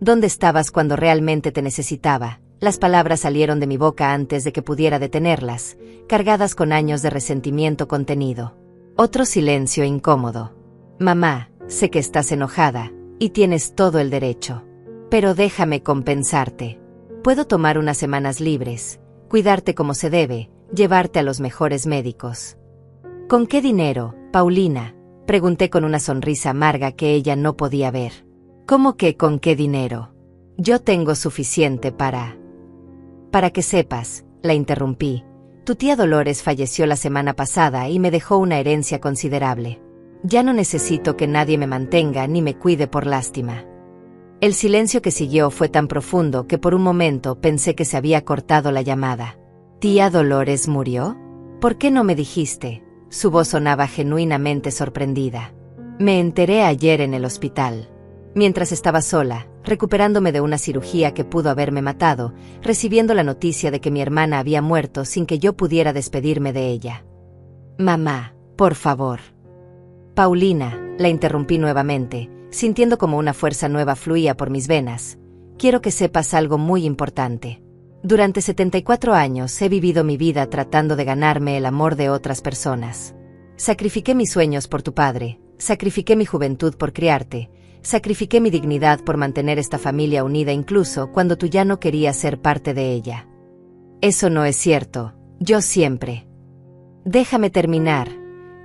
«¿Dónde estabas cuando realmente te necesitaba?». Las palabras salieron de mi boca antes de que pudiera detenerlas, cargadas con años de resentimiento contenido. Otro silencio incómodo. «Mamá, sé que estás enojada, y tienes todo el derecho. Pero déjame compensarte. Puedo tomar unas semanas libres, cuidarte como se debe, llevarte a los mejores médicos». «¿Con qué dinero, Paulina?», pregunté con una sonrisa amarga que ella no podía ver. «¿Cómo que con qué dinero? Yo tengo suficiente para que sepas», la interrumpí. «Tu tía Dolores falleció la semana pasada y me dejó una herencia considerable. Ya no necesito que nadie me mantenga ni me cuide por lástima». El silencio que siguió fue tan profundo que por un momento pensé que se había cortado la llamada. «¿Tía Dolores murió? ¿Por qué no me dijiste?». Su voz sonaba genuinamente sorprendida. «Me enteré ayer en el hospital. Mientras estaba sola, recuperándome de una cirugía que pudo haberme matado, recibiendo la noticia de que mi hermana había muerto sin que yo pudiera despedirme de ella». «Mamá, por favor». «Paulina», la interrumpí nuevamente, sintiendo como una fuerza nueva fluía por mis venas. «Quiero que sepas algo muy importante. Durante 74 años he vivido mi vida tratando de ganarme el amor de otras personas. Sacrifiqué mis sueños por tu padre, sacrifiqué mi juventud por criarte, sacrifiqué mi dignidad por mantener esta familia unida incluso cuando tú ya no querías ser parte de ella». «Eso no es cierto, yo siempre». «Déjame terminar»,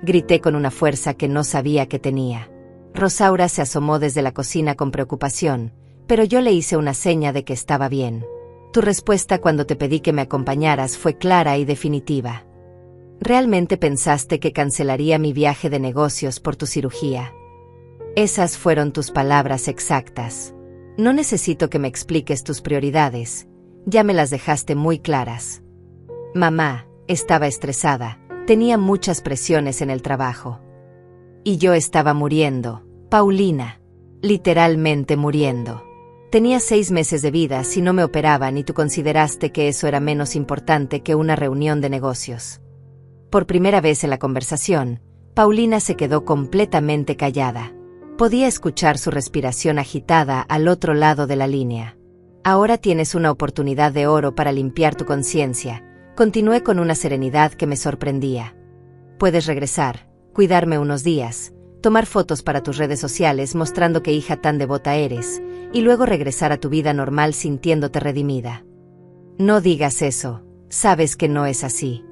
grité con una fuerza que no sabía que tenía. Rosaura se asomó desde la cocina con preocupación, pero yo le hice una seña de que estaba bien. «Tu respuesta cuando te pedí que me acompañaras fue clara y definitiva. ¿Realmente pensaste que cancelaría mi viaje de negocios por tu cirugía?». Esas fueron tus palabras exactas. «No necesito que me expliques tus prioridades, ya me las dejaste muy claras». Mamá, estaba estresada, tenía muchas presiones en el trabajo. Y yo estaba muriendo, Paulina, literalmente muriendo. Tenía 6 meses de vida si no me operaban y tú consideraste que eso era menos importante que una reunión de negocios. Por primera vez en la conversación, Paulina se quedó completamente callada. Podía escuchar su respiración agitada al otro lado de la línea. «Ahora tienes una oportunidad de oro para limpiar tu conciencia», continué con una serenidad que me sorprendía. «Puedes regresar, cuidarme unos días, tomar fotos para tus redes sociales mostrando qué hija tan devota eres, y luego regresar a tu vida normal sintiéndote redimida». «No digas eso, sabes que no es así».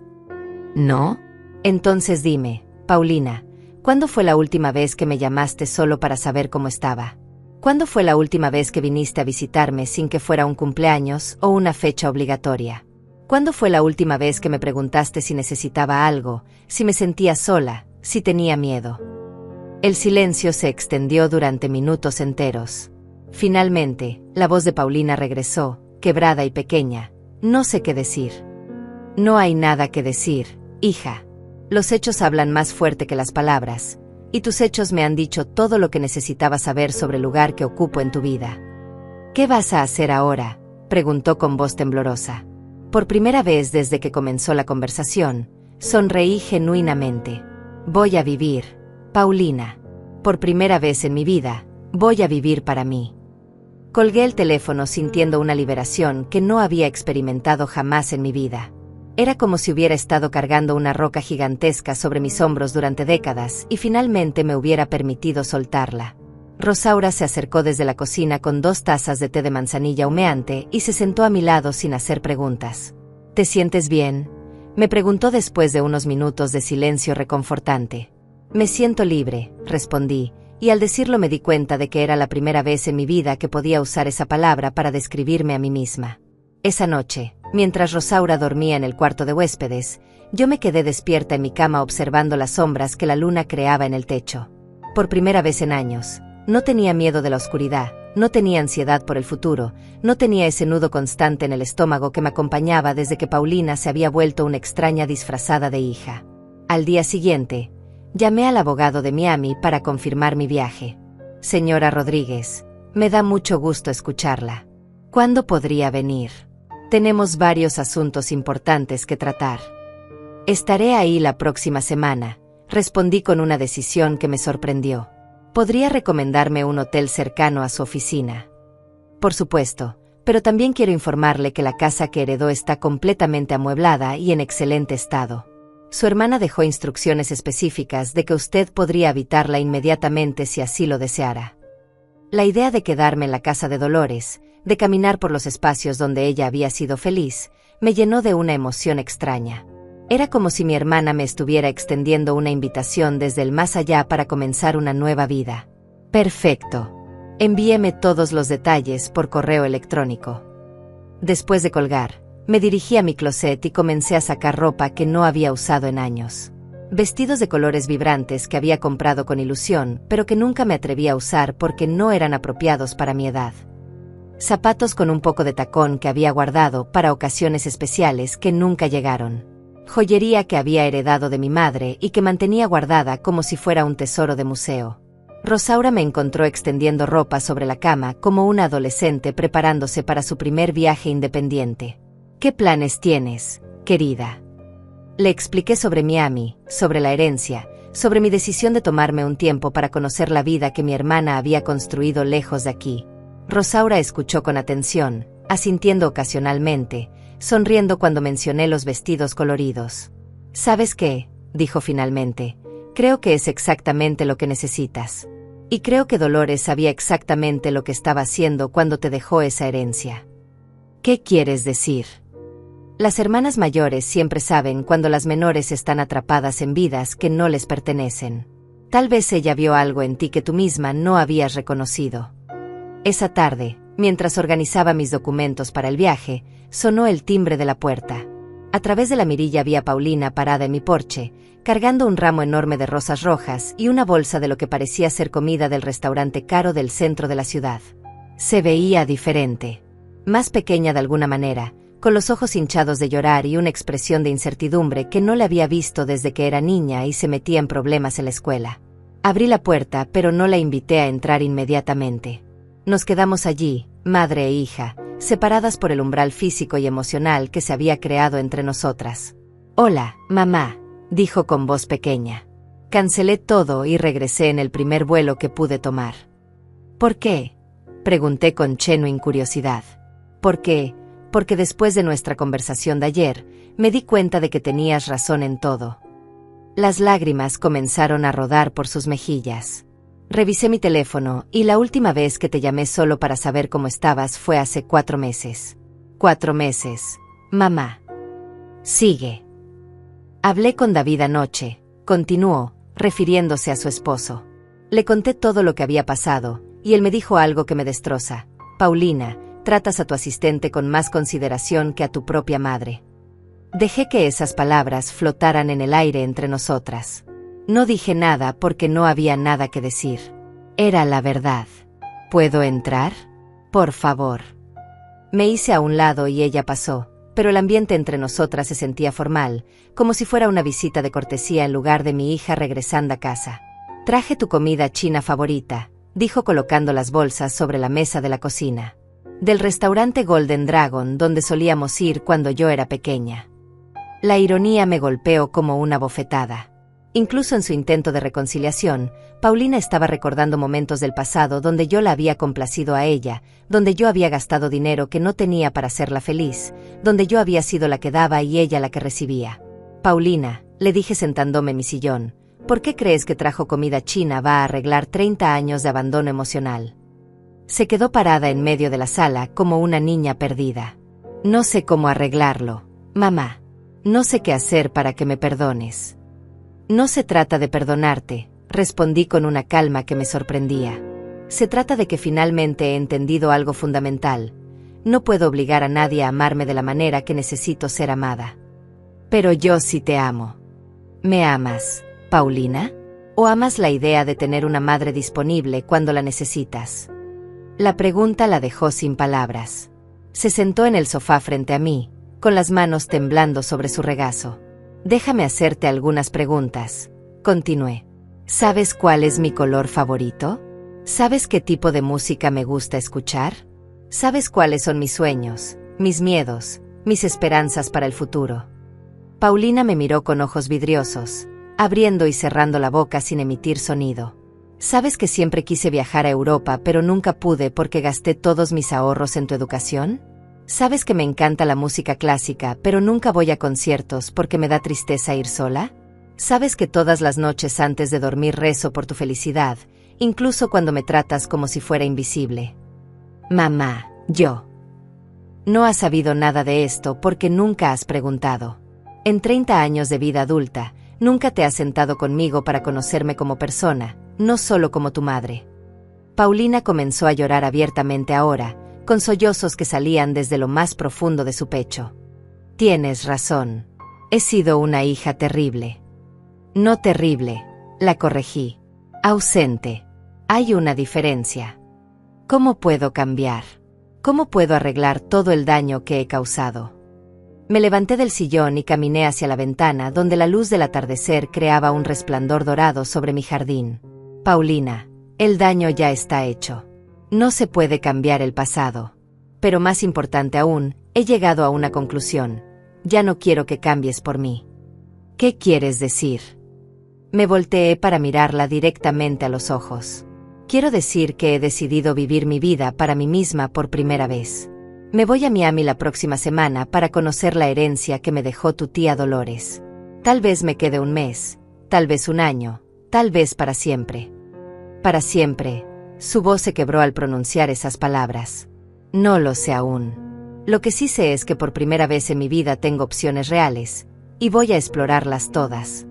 «¿No? Entonces dime, Paulina, ¿cuándo fue la última vez que me llamaste solo para saber cómo estaba? ¿Cuándo fue la última vez que viniste a visitarme sin que fuera un cumpleaños o una fecha obligatoria? ¿Cuándo fue la última vez que me preguntaste si necesitaba algo, si me sentía sola, si tenía miedo? El silencio se extendió durante minutos enteros. Finalmente, la voz de Paulina regresó, quebrada y pequeña. No sé qué decir. No hay nada que decir, hija. Los hechos hablan más fuerte que las palabras, y tus hechos me han dicho todo lo que necesitaba saber sobre el lugar que ocupo en tu vida. ¿Qué vas a hacer ahora?, preguntó con voz temblorosa. Por primera vez desde que comenzó la conversación, sonreí genuinamente. Voy a vivir, Paulina. Por primera vez en mi vida, voy a vivir para mí. Colgué el teléfono sintiendo una liberación que no había experimentado jamás en mi vida. Era como si hubiera estado cargando una roca gigantesca sobre mis hombros durante décadas y finalmente me hubiera permitido soltarla. Rosaura se acercó desde la cocina con 2 tazas de té de manzanilla humeante y se sentó a mi lado sin hacer preguntas. ¿Te sientes bien?, me preguntó después de unos minutos de silencio reconfortante. Me siento libre, respondí, y al decirlo me di cuenta de que era la primera vez en mi vida que podía usar esa palabra para describirme a mí misma. Esa noche, mientras Rosaura dormía en el cuarto de huéspedes, yo me quedé despierta en mi cama observando las sombras que la luna creaba en el techo. Por primera vez en años, no tenía miedo de la oscuridad, no tenía ansiedad por el futuro, no tenía ese nudo constante en el estómago que me acompañaba desde que Paulina se había vuelto una extraña disfrazada de hija. Al día siguiente, llamé al abogado de Miami para confirmar mi viaje. Señora Rodríguez, me da mucho gusto escucharla. ¿Cuándo podría venir? Tenemos varios asuntos importantes que tratar. Estaré ahí la próxima semana, respondí con una decisión que me sorprendió. ¿Podría recomendarme un hotel cercano a su oficina? Por supuesto, pero también quiero informarle que la casa que heredó está completamente amueblada y en excelente estado. Su hermana dejó instrucciones específicas de que usted podría habitarla inmediatamente si así lo deseara. La idea de quedarme en la casa de Dolores, de caminar por los espacios donde ella había sido feliz, me llenó de una emoción extraña. Era como si mi hermana me estuviera extendiendo una invitación desde el más allá para comenzar una nueva vida. Perfecto. Envíeme todos los detalles por correo electrónico. Después de colgar, me dirigí a mi closet y comencé a sacar ropa que no había usado en años. Vestidos de colores vibrantes que había comprado con ilusión, pero que nunca me atreví a usar porque no eran apropiados para mi edad. Zapatos con un poco de tacón que había guardado para ocasiones especiales que nunca llegaron. Joyería que había heredado de mi madre y que mantenía guardada como si fuera un tesoro de museo. Rosaura me encontró extendiendo ropa sobre la cama como una adolescente preparándose para su primer viaje independiente. ¿Qué planes tienes, querida? Le expliqué sobre Miami, sobre la herencia, sobre mi decisión de tomarme un tiempo para conocer la vida que mi hermana había construido lejos de aquí. Rosaura escuchó con atención, asintiendo ocasionalmente, sonriendo cuando mencioné los vestidos coloridos. ¿Sabes qué?, dijo finalmente. Creo que es exactamente lo que necesitas. Y creo que Dolores sabía exactamente lo que estaba haciendo cuando te dejó esa herencia. ¿Qué quieres decir? Las hermanas mayores siempre saben cuando las menores están atrapadas en vidas que no les pertenecen. Tal vez ella vio algo en ti que tú misma no habías reconocido. Esa tarde, mientras organizaba mis documentos para el viaje, sonó el timbre de la puerta. A través de la mirilla vi a Paulina parada en mi porche, cargando un ramo enorme de rosas rojas y una bolsa de lo que parecía ser comida del restaurante caro del centro de la ciudad. Se veía diferente. Más pequeña de alguna manera, con los ojos hinchados de llorar y una expresión de incertidumbre que no le había visto desde que era niña y se metía en problemas en la escuela. Abrí la puerta, pero no la invité a entrar inmediatamente. Nos quedamos allí, madre e hija, separadas por el umbral físico y emocional que se había creado entre nosotras. «Hola, mamá», dijo con voz pequeña. Cancelé todo y regresé en el primer vuelo que pude tomar. «¿Por qué?», pregunté con genuina curiosidad. «¿Por qué? Porque después de nuestra conversación de ayer, me di cuenta de que tenías razón en todo». Las lágrimas comenzaron a rodar por sus mejillas. Revisé mi teléfono y la última vez que te llamé solo para saber cómo estabas fue hace 4 meses. 4 meses, mamá. Sigue. Hablé con David anoche, continuó, refiriéndose a su esposo. Le conté todo lo que había pasado, y él me dijo algo que me destroza. Paulina, tratas a tu asistente con más consideración que a tu propia madre. Dejé que esas palabras flotaran en el aire entre nosotras. No dije nada porque no había nada que decir. Era la verdad. ¿Puedo entrar? Por favor. Me hice a un lado y ella pasó, pero el ambiente entre nosotras se sentía formal, como si fuera una visita de cortesía en lugar de mi hija regresando a casa. Traje tu comida china favorita, dijo colocando las bolsas sobre la mesa de la cocina. Del restaurante Golden Dragon donde solíamos ir cuando yo era pequeña. La ironía me golpeó como una bofetada. Incluso en su intento de reconciliación, Paulina estaba recordando momentos del pasado donde yo la había complacido a ella, donde yo había gastado dinero que no tenía para hacerla feliz, donde yo había sido la que daba y ella la que recibía. Paulina, le dije sentándome en mi sillón, ¿por qué crees que trajo comida china va a arreglar 30 años de abandono emocional? Se quedó parada en medio de la sala como una niña perdida. No sé cómo arreglarlo, mamá. No sé qué hacer para que me perdones. No se trata de perdonarte, respondí con una calma que me sorprendía. Se trata de que finalmente he entendido algo fundamental. No puedo obligar a nadie a amarme de la manera que necesito ser amada. Pero yo sí te amo. ¿Me amas, Paulina? ¿O amas la idea de tener una madre disponible cuando la necesitas? La pregunta la dejó sin palabras. Se sentó en el sofá frente a mí, con las manos temblando sobre su regazo. Déjame hacerte algunas preguntas, continué. ¿Sabes cuál es mi color favorito? ¿Sabes qué tipo de música me gusta escuchar? ¿Sabes cuáles son mis sueños, mis miedos, mis esperanzas para el futuro? Paulina me miró con ojos vidriosos, abriendo y cerrando la boca sin emitir sonido. ¿Sabes que siempre quise viajar a Europa pero nunca pude porque gasté todos mis ahorros en tu educación? ¿Sabes que me encanta la música clásica, pero nunca voy a conciertos porque me da tristeza ir sola? ¿Sabes que todas las noches antes de dormir rezo por tu felicidad, incluso cuando me tratas como si fuera invisible? Mamá, yo. No has sabido nada de esto porque nunca has preguntado. En 30 años de vida adulta, nunca te has sentado conmigo para conocerme como persona, no solo como tu madre. Paulina comenzó a llorar abiertamente ahora, con sollozos que salían desde lo más profundo de su pecho. Tienes razón. He sido una hija terrible. No terrible, la corregí. Ausente. Hay una diferencia. ¿Cómo puedo cambiar? ¿Cómo puedo arreglar todo el daño que he causado? Me levanté del sillón y caminé hacia la ventana donde la luz del atardecer creaba un resplandor dorado sobre mi jardín. Paulina, el daño ya está hecho. No se puede cambiar el pasado. Pero más importante aún, he llegado a una conclusión. Ya no quiero que cambies por mí. ¿Qué quieres decir? Me volteé para mirarla directamente a los ojos. Quiero decir que he decidido vivir mi vida para mí misma por primera vez. Me voy a Miami la próxima semana para conocer la herencia que me dejó tu tía Dolores. Tal vez me quede un mes, tal vez un año, tal vez para siempre. Para siempre. Su voz se quebró al pronunciar esas palabras. No lo sé aún. Lo que sí sé es que por primera vez en mi vida tengo opciones reales, y voy a explorarlas todas.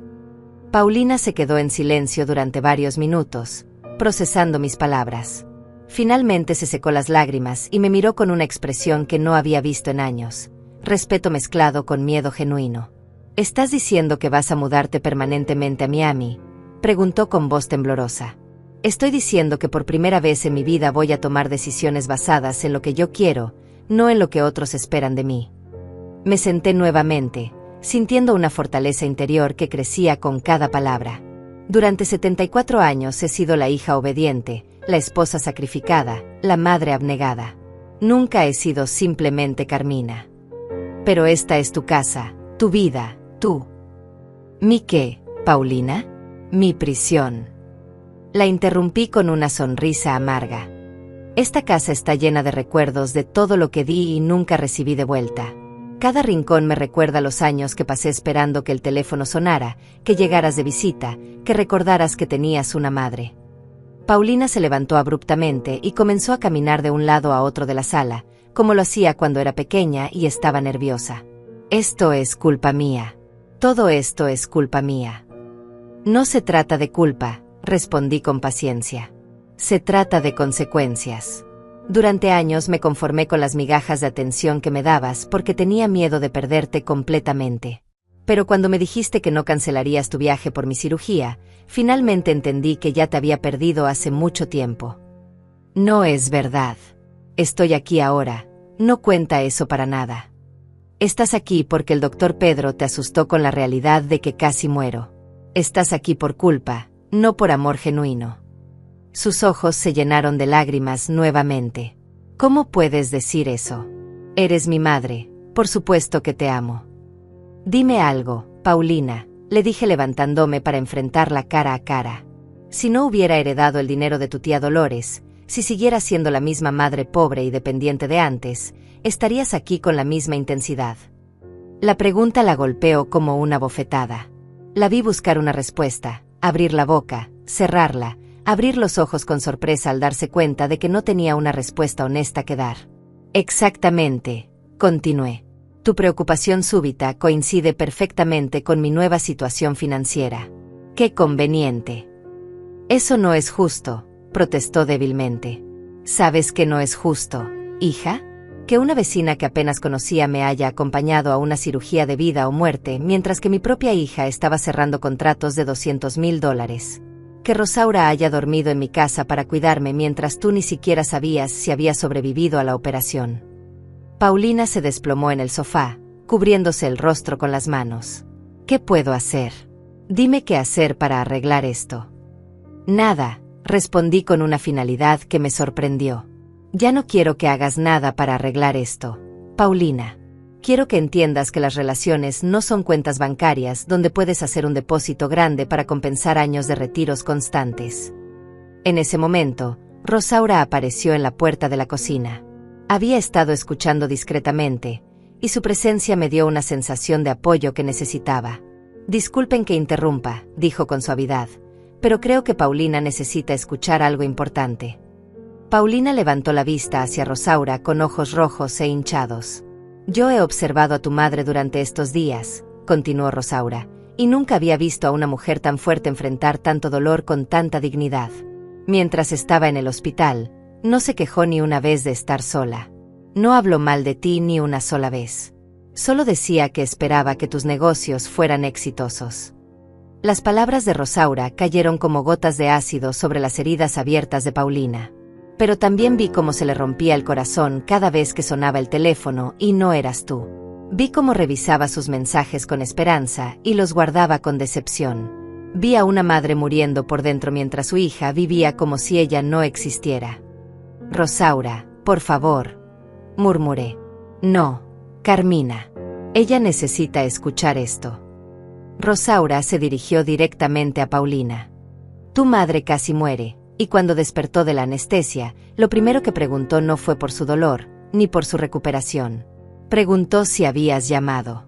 Paulina se quedó en silencio durante varios minutos, procesando mis palabras. Finalmente se secó las lágrimas y me miró con una expresión que no había visto en años, respeto mezclado con miedo genuino. ¿Estás diciendo que vas a mudarte permanentemente a Miami?, preguntó con voz temblorosa. Estoy diciendo que por primera vez en mi vida voy a tomar decisiones basadas en lo que yo quiero, no en lo que otros esperan de mí. Me senté nuevamente, sintiendo una fortaleza interior que crecía con cada palabra. Durante 74 años he sido la hija obediente, la esposa sacrificada, la madre abnegada. Nunca he sido simplemente Carmina. Pero esta es tu casa, tu vida, tú. ¿Mi qué, Paulina? Mi prisión. La interrumpí con una sonrisa amarga. Esta casa está llena de recuerdos de todo lo que di y nunca recibí de vuelta. Cada rincón me recuerda los años que pasé esperando que el teléfono sonara, que llegaras de visita, que recordaras que tenías una madre. Paulina se levantó abruptamente y comenzó a caminar de un lado a otro de la sala, como lo hacía cuando era pequeña y estaba nerviosa. Esto es culpa mía. Todo esto es culpa mía. No se trata de culpa, respondí con paciencia. Se trata de consecuencias. Durante años me conformé con las migajas de atención que me dabas porque tenía miedo de perderte completamente. Pero cuando me dijiste que no cancelarías tu viaje por mi cirugía, finalmente entendí que ya te había perdido hace mucho tiempo. No es verdad. Estoy aquí ahora. No cuenta eso para nada. Estás aquí porque el doctor Pedro te asustó con la realidad de que casi muero. Estás aquí por culpa, no por amor genuino. Sus ojos se llenaron de lágrimas nuevamente. ¿Cómo puedes decir eso? Eres mi madre, por supuesto que te amo. Dime algo, Paulina, le dije levantándome para enfrentarla cara a cara. Si no hubiera heredado el dinero de tu tía Dolores, si siguieras siendo la misma madre pobre y dependiente de antes, estarías aquí con la misma intensidad. La pregunta la golpeó como una bofetada. La vi buscar una respuesta, abrir la boca, cerrarla, abrir los ojos con sorpresa al darse cuenta de que no tenía una respuesta honesta que dar. Exactamente, continué. Tu preocupación súbita coincide perfectamente con mi nueva situación financiera. ¡Qué conveniente! Eso no es justo, protestó débilmente. ¿Sabes que no es justo, hija? Que una vecina que apenas conocía me haya acompañado a una cirugía de vida o muerte mientras que mi propia hija estaba cerrando contratos de $200,000. Que Rosaura haya dormido en mi casa para cuidarme mientras tú ni siquiera sabías si había sobrevivido a la operación. Paulina se desplomó en el sofá, cubriéndose el rostro con las manos. ¿Qué puedo hacer? Dime qué hacer para arreglar esto. Nada, respondí con una finalidad que me sorprendió. Ya no quiero que hagas nada para arreglar esto, Paulina. Quiero que entiendas que las relaciones no son cuentas bancarias donde puedes hacer un depósito grande para compensar años de retiros constantes. En ese momento, Rosaura apareció en la puerta de la cocina. Había estado escuchando discretamente, y su presencia me dio una sensación de apoyo que necesitaba. Disculpen que interrumpa, dijo con suavidad, pero creo que Paulina necesita escuchar algo importante. Paulina levantó la vista hacia Rosaura con ojos rojos e hinchados. Yo he observado a tu madre durante estos días, continuó Rosaura, y nunca había visto a una mujer tan fuerte enfrentar tanto dolor con tanta dignidad. Mientras estaba en el hospital, no se quejó ni una vez de estar sola. No habló mal de ti ni una sola vez. Solo decía que esperaba que tus negocios fueran exitosos. Las palabras de Rosaura cayeron como gotas de ácido sobre las heridas abiertas de Paulina. Pero también vi cómo se le rompía el corazón cada vez que sonaba el teléfono y no eras tú. Vi cómo revisaba sus mensajes con esperanza y los guardaba con decepción. Vi a una madre muriendo por dentro mientras su hija vivía como si ella no existiera. Rosaura, por favor, murmuré. No, Carmina. Ella necesita escuchar esto. Rosaura se dirigió directamente a Paulina. Tu madre casi muere, y cuando despertó de la anestesia, lo primero que preguntó no fue por su dolor, ni por su recuperación. Preguntó si habías llamado.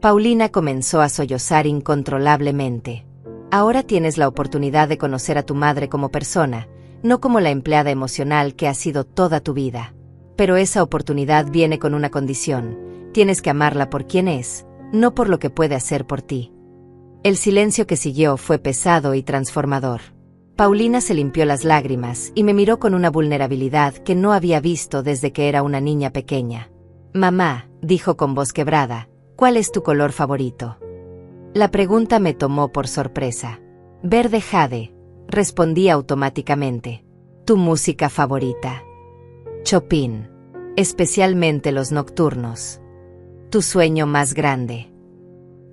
Paulina comenzó a sollozar incontrolablemente. Ahora tienes la oportunidad de conocer a tu madre como persona, no como la empleada emocional que ha sido toda tu vida. Pero esa oportunidad viene con una condición: tienes que amarla por quien es, no por lo que puede hacer por ti. El silencio que siguió fue pesado y transformador. Paulina se limpió las lágrimas y me miró con una vulnerabilidad que no había visto desde que era una niña pequeña. Mamá, dijo con voz quebrada, ¿cuál es tu color favorito? La pregunta me tomó por sorpresa. Verde jade, respondí automáticamente. ¿Tu música favorita? Chopin, especialmente los nocturnos. ¿Tu sueño más grande?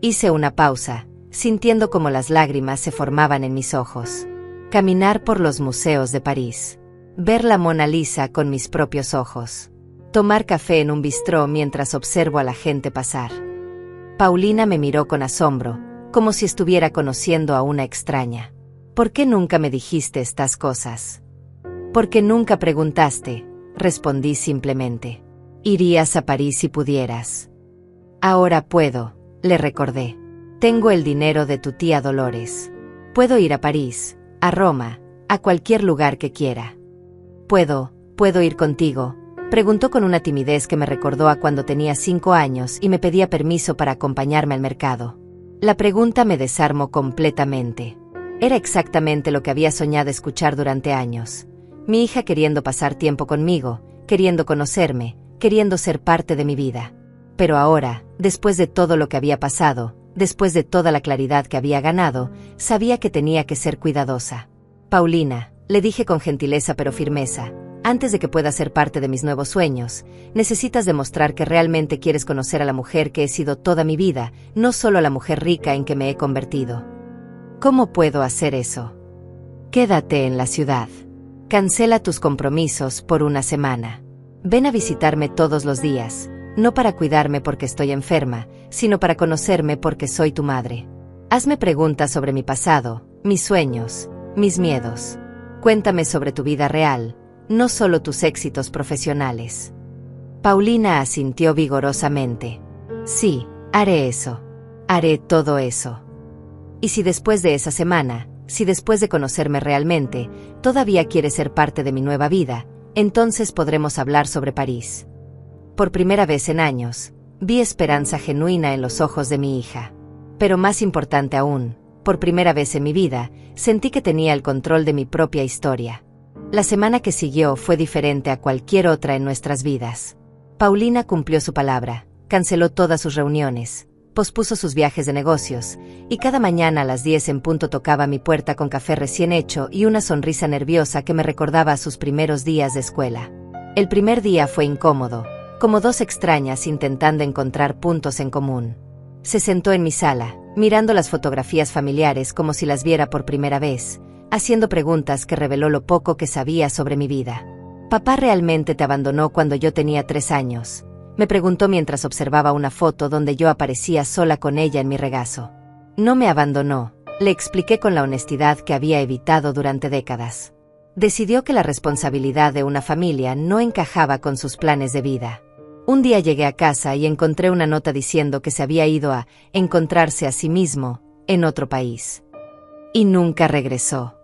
Hice una pausa, sintiendo cómo las lágrimas se formaban en mis ojos. Caminar por los museos de París. Ver la Mona Lisa con mis propios ojos. Tomar café en un bistró mientras observo a la gente pasar. Paulina me miró con asombro, como si estuviera conociendo a una extraña. ¿Por qué nunca me dijiste estas cosas? Porque nunca preguntaste, respondí simplemente. Irías a París si pudieras. Ahora puedo, le recordé. Tengo el dinero de tu tía Dolores. Puedo ir a París, a Roma, a cualquier lugar que quiera. ¿Puedo ir contigo? Preguntó con una timidez que me recordó a cuando tenía 5 años y me pedía permiso para acompañarme al mercado. La pregunta me desarmó completamente. Era exactamente lo que había soñado escuchar durante años. Mi hija queriendo pasar tiempo conmigo, queriendo conocerme, queriendo ser parte de mi vida. Pero ahora, después de todo lo que había pasado, después de toda la claridad que había ganado, sabía que tenía que ser cuidadosa. Paulina, le dije con gentileza pero firmeza, antes de que puedas ser parte de mis nuevos sueños, necesitas demostrar que realmente quieres conocer a la mujer que he sido toda mi vida, no solo a la mujer rica en que me he convertido. ¿Cómo puedo hacer eso? Quédate en la ciudad. Cancela tus compromisos por una semana. Ven a visitarme todos los días, no para cuidarme porque estoy enferma, sino para conocerme porque soy tu madre. Hazme preguntas sobre mi pasado, mis sueños, mis miedos. Cuéntame sobre tu vida real, no solo tus éxitos profesionales. Paulina asintió vigorosamente. Sí, haré eso. Haré todo eso. Y si después de esa semana, si después de conocerme realmente, todavía quieres ser parte de mi nueva vida, entonces podremos hablar sobre París. Por primera vez en años, vi esperanza genuina en los ojos de mi hija. Pero más importante aún, por primera vez en mi vida, sentí que tenía el control de mi propia historia. La semana que siguió fue diferente a cualquier otra en nuestras vidas. Paulina cumplió su palabra, canceló todas sus reuniones, pospuso sus viajes de negocios, y cada mañana a las 10 en punto tocaba mi puerta con café recién hecho y una sonrisa nerviosa que me recordaba a sus primeros días de escuela. El primer día fue incómodo, como dos extrañas intentando encontrar puntos en común. Se sentó en mi sala, mirando las fotografías familiares como si las viera por primera vez, haciendo preguntas que reveló lo poco que sabía sobre mi vida. «¿Papá realmente te abandonó cuando yo tenía 3 años?» me preguntó mientras observaba una foto donde yo aparecía sola con ella en mi regazo. «No me abandonó», le expliqué con la honestidad que había evitado durante décadas. Decidió que la responsabilidad de una familia no encajaba con sus planes de vida. Un día llegué a casa y encontré una nota diciendo que se había ido a encontrarse a sí mismo en otro país. Y nunca regresó.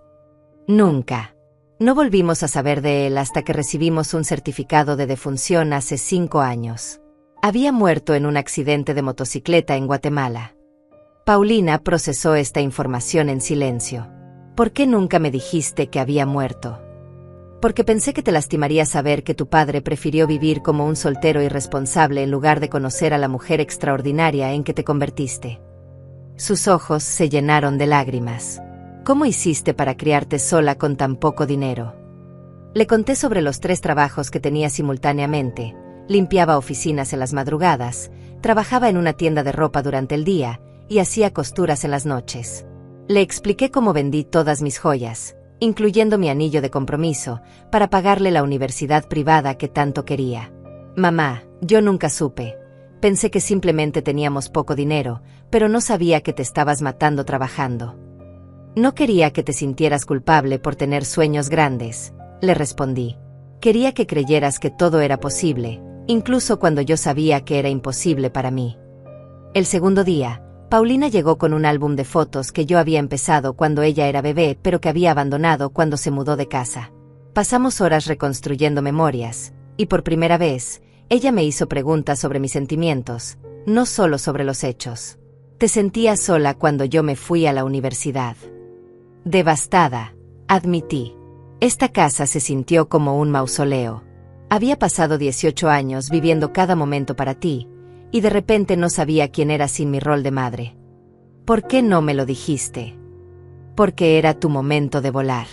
Nunca. No volvimos a saber de él hasta que recibimos un certificado de defunción hace 5 años. Había muerto en un accidente de motocicleta en Guatemala. Paulina procesó esta información en silencio. ¿Por qué nunca me dijiste que había muerto? Porque pensé que te lastimaría saber que tu padre prefirió vivir como un soltero irresponsable en lugar de conocer a la mujer extraordinaria en que te convertiste. Sus ojos se llenaron de lágrimas. ¿Cómo hiciste para criarte sola con tan poco dinero? Le conté sobre los 3 trabajos que tenía simultáneamente. Limpiaba oficinas en las madrugadas, trabajaba en una tienda de ropa durante el día y hacía costuras en las noches. Le expliqué cómo vendí todas mis joyas, incluyendo mi anillo de compromiso, para pagarle la universidad privada que tanto quería. Mamá, yo nunca supe. Pensé que simplemente teníamos poco dinero, pero no sabía que te estabas matando trabajando. No quería que te sintieras culpable por tener sueños grandes, le respondí. Quería que creyeras que todo era posible, incluso cuando yo sabía que era imposible para mí. El segundo día, Paulina llegó con un álbum de fotos que yo había empezado cuando ella era bebé pero que había abandonado cuando se mudó de casa. Pasamos horas reconstruyendo memorias, y por primera vez, ella me hizo preguntas sobre mis sentimientos, no solo sobre los hechos. Te sentías sola cuando yo me fui a la universidad. Devastada, admití. Esta casa se sintió como un mausoleo. Había pasado 18 años viviendo cada momento para ti, y de repente no sabía quién era sin mi rol de madre. ¿Por qué no me lo dijiste? Porque era tu momento de volar.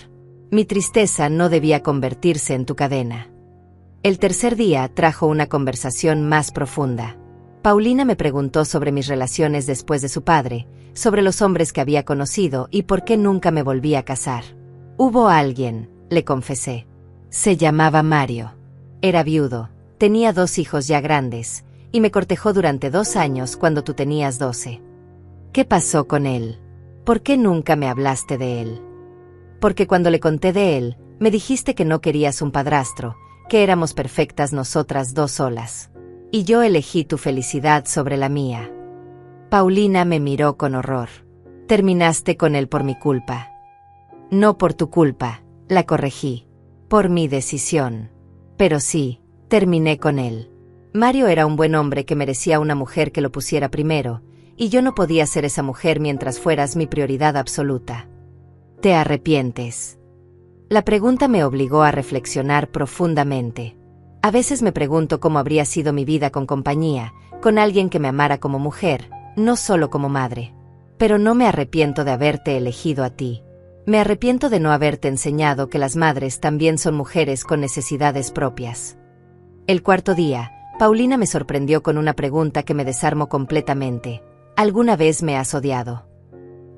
Mi tristeza no debía convertirse en tu cadena. El tercer día trajo una conversación más profunda. Paulina me preguntó sobre mis relaciones después de su padre, sobre los hombres que había conocido y por qué nunca me volví a casar. Hubo alguien, le confesé. Se llamaba Mario. Era viudo, tenía 2 hijos ya grandes, y me cortejó durante 2 años cuando tú tenías 12. ¿Qué pasó con él? ¿Por qué nunca me hablaste de él? Porque cuando le conté de él, me dijiste que no querías un padrastro, que éramos perfectas nosotras 2 solas. Y yo elegí tu felicidad sobre la mía. Paulina me miró con horror. Terminaste con él por mi culpa. No por tu culpa, la corregí. Por mi decisión. Pero sí, terminé con él. Mario era un buen hombre que merecía una mujer que lo pusiera primero, y yo no podía ser esa mujer mientras fueras mi prioridad absoluta. ¿Te arrepientes? La pregunta me obligó a reflexionar profundamente. A veces me pregunto cómo habría sido mi vida con compañía, con alguien que me amara como mujer, no solo como madre. Pero no me arrepiento de haberte elegido a ti. Me arrepiento de no haberte enseñado que las madres también son mujeres con necesidades propias. El cuarto día, Paulina me sorprendió con una pregunta que me desarmó completamente. ¿Alguna vez me has odiado?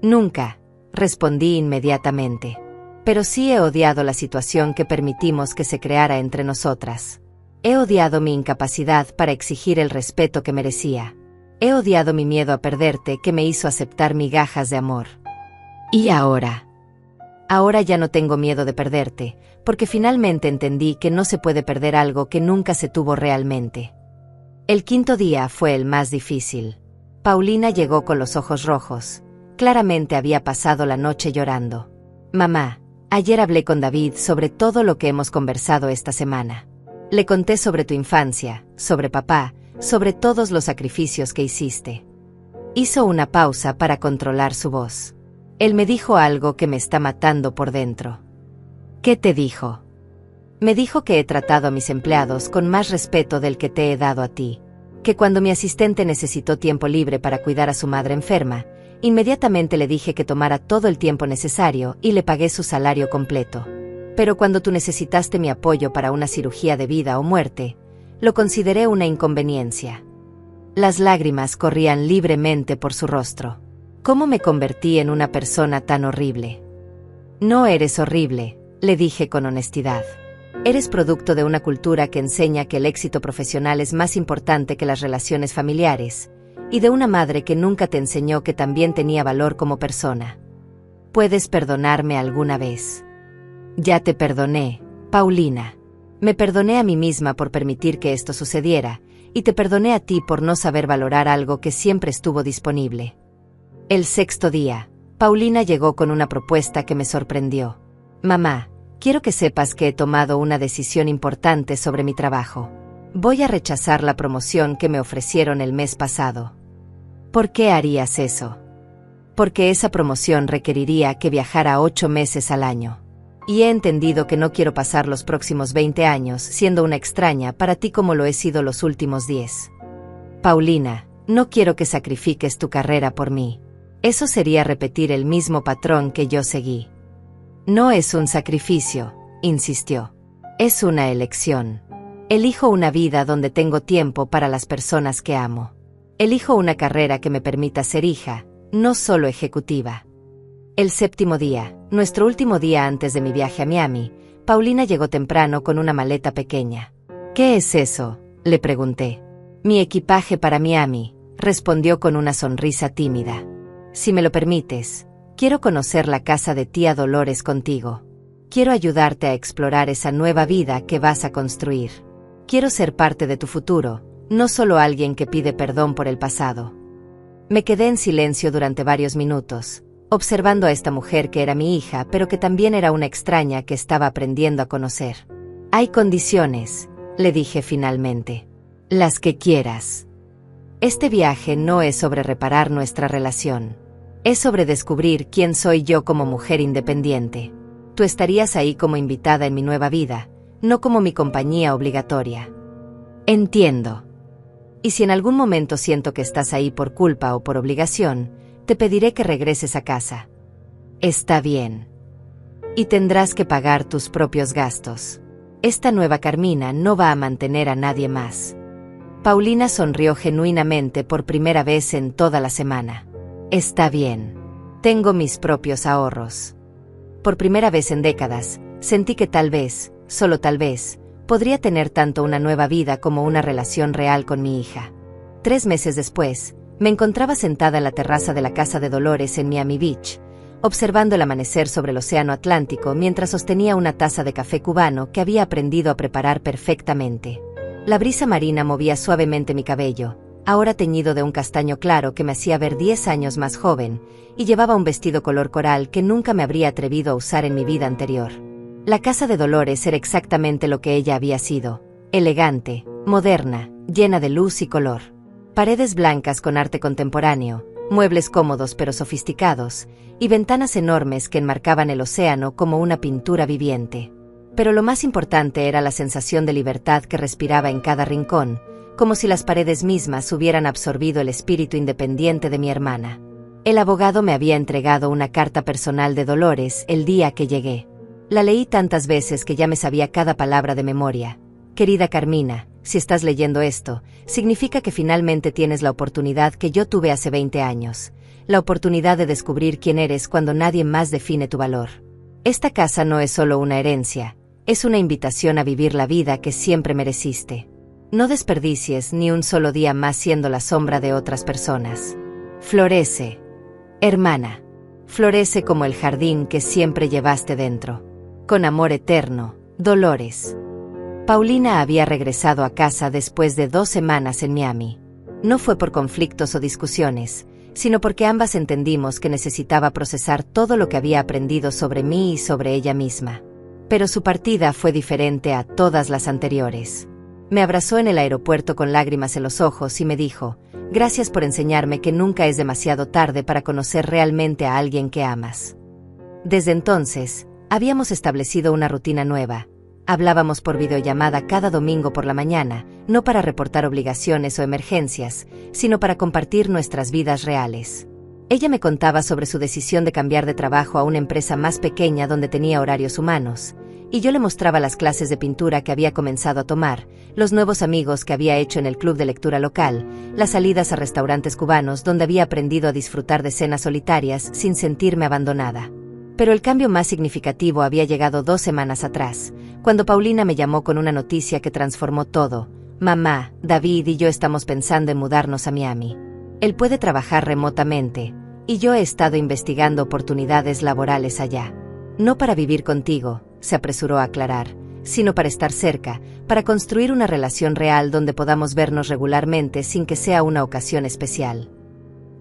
Nunca, respondí inmediatamente. Pero sí he odiado la situación que permitimos que se creara entre nosotras. He odiado mi incapacidad para exigir el respeto que merecía. He odiado mi miedo a perderte que me hizo aceptar migajas de amor. ¿Y ahora? Ahora ya no tengo miedo de perderte, porque finalmente entendí que no se puede perder algo que nunca se tuvo realmente. El quinto día fue el más difícil. Paulina llegó con los ojos rojos. Claramente había pasado la noche llorando. Mamá, ayer hablé con David sobre todo lo que hemos conversado esta semana. Le conté sobre tu infancia, sobre papá, sobre todos los sacrificios que hiciste. Hizo una pausa para controlar su voz. Él me dijo algo que me está matando por dentro. ¿Qué te dijo? Me dijo que he tratado a mis empleados con más respeto del que te he dado a ti. Que cuando mi asistente necesitó tiempo libre para cuidar a su madre enferma, inmediatamente le dije que tomara todo el tiempo necesario y le pagué su salario completo. Pero cuando tú necesitaste mi apoyo para una cirugía de vida o muerte, lo consideré una inconveniencia. Las lágrimas corrían libremente por su rostro. ¿Cómo me convertí en una persona tan horrible? No eres horrible, le dije con honestidad. Eres producto de una cultura que enseña que el éxito profesional es más importante que las relaciones familiares, y de una madre que nunca te enseñó que también tenía valor como persona. ¿Puedes perdonarme alguna vez? Ya te perdoné, Paulina. Me perdoné a mí misma por permitir que esto sucediera, y te perdoné a ti por no saber valorar algo que siempre estuvo disponible. El sexto día, Paulina llegó con una propuesta que me sorprendió. Mamá, quiero que sepas que he tomado una decisión importante sobre mi trabajo. Voy a rechazar la promoción que me ofrecieron el mes pasado. ¿Por qué harías eso? Porque esa promoción requeriría que viajara 8 meses al año. Y he entendido que no quiero pasar los próximos 20 años siendo una extraña para ti como lo he sido los últimos 10. Paulina, no quiero que sacrifiques tu carrera por mí. Eso sería repetir el mismo patrón que yo seguí. No es un sacrificio, insistió. Es una elección. Elijo una vida donde tengo tiempo para las personas que amo. Elijo una carrera que me permita ser hija, no solo ejecutiva. El séptimo día, nuestro último día antes de mi viaje a Miami, Paulina llegó temprano con una maleta pequeña. ¿Qué es eso?, le pregunté. Mi equipaje para Miami, respondió con una sonrisa tímida. Si me lo permites, quiero conocer la casa de tía Dolores contigo. Quiero ayudarte a explorar esa nueva vida que vas a construir. Quiero ser parte de tu futuro, no solo alguien que pide perdón por el pasado. Me quedé en silencio durante varios minutos, observando a esta mujer que era mi hija, pero que también era una extraña que estaba aprendiendo a conocer. Hay condiciones, le dije finalmente. Las que quieras. Este viaje no es sobre reparar nuestra relación. Es sobre descubrir quién soy yo como mujer independiente. Tú estarías ahí como invitada en mi nueva vida, no como mi compañía obligatoria. Entiendo. Y si en algún momento siento que estás ahí por culpa o por obligación, te pediré que regreses a casa. Está bien. Y tendrás que pagar tus propios gastos. Esta nueva Carmina no va a mantener a nadie más. Paulina sonrió genuinamente por primera vez en toda la semana. Está bien. Tengo mis propios ahorros. Por primera vez en décadas, sentí que tal vez, solo tal vez, podría tener tanto una nueva vida como una relación real con mi hija. 3 meses después, me encontraba sentada en la terraza de la casa de Dolores en Miami Beach, observando el amanecer sobre el océano Atlántico mientras sostenía una taza de café cubano que había aprendido a preparar perfectamente. La brisa marina movía suavemente mi cabello, ahora teñido de un castaño claro que me hacía ver 10 años más joven, y llevaba un vestido color coral que nunca me habría atrevido a usar en mi vida anterior. La casa de Dolores era exactamente lo que ella había sido, elegante, moderna, llena de luz y color. Paredes blancas con arte contemporáneo, muebles cómodos pero sofisticados, y ventanas enormes que enmarcaban el océano como una pintura viviente. Pero lo más importante era la sensación de libertad que respiraba en cada rincón, como si las paredes mismas hubieran absorbido el espíritu independiente de mi hermana. El abogado me había entregado una carta personal de Dolores el día que llegué. La leí tantas veces que ya me sabía cada palabra de memoria. Querida Carmina, si estás leyendo esto, significa que finalmente tienes la oportunidad que yo tuve hace 20 años, la oportunidad de descubrir quién eres cuando nadie más define tu valor. Esta casa no es solo una herencia, es una invitación a vivir la vida que siempre mereciste. No desperdicies ni un solo día más siendo la sombra de otras personas. Florece, hermana. Florece como el jardín que siempre llevaste dentro. Con amor eterno, Dolores. Paulina había regresado a casa después de 2 semanas en Miami. No fue por conflictos o discusiones, sino porque ambas entendimos que necesitaba procesar todo lo que había aprendido sobre mí y sobre ella misma. Pero su partida fue diferente a todas las anteriores. Me abrazó en el aeropuerto con lágrimas en los ojos y me dijo, gracias por enseñarme que nunca es demasiado tarde para conocer realmente a alguien que amas. Desde entonces, habíamos establecido una rutina nueva. Hablábamos por videollamada cada domingo por la mañana, no para reportar obligaciones o emergencias, sino para compartir nuestras vidas reales. Ella me contaba sobre su decisión de cambiar de trabajo a una empresa más pequeña donde tenía horarios humanos, y yo le mostraba las clases de pintura que había comenzado a tomar, los nuevos amigos que había hecho en el club de lectura local, las salidas a restaurantes cubanos donde había aprendido a disfrutar de cenas solitarias sin sentirme abandonada. Pero el cambio más significativo había llegado 2 semanas atrás, cuando Paulina me llamó con una noticia que transformó todo. Mamá, David y yo estamos pensando en mudarnos a Miami. Él puede trabajar remotamente, y yo he estado investigando oportunidades laborales allá. No para vivir contigo, se apresuró a aclarar, sino para estar cerca, para construir una relación real donde podamos vernos regularmente sin que sea una ocasión especial.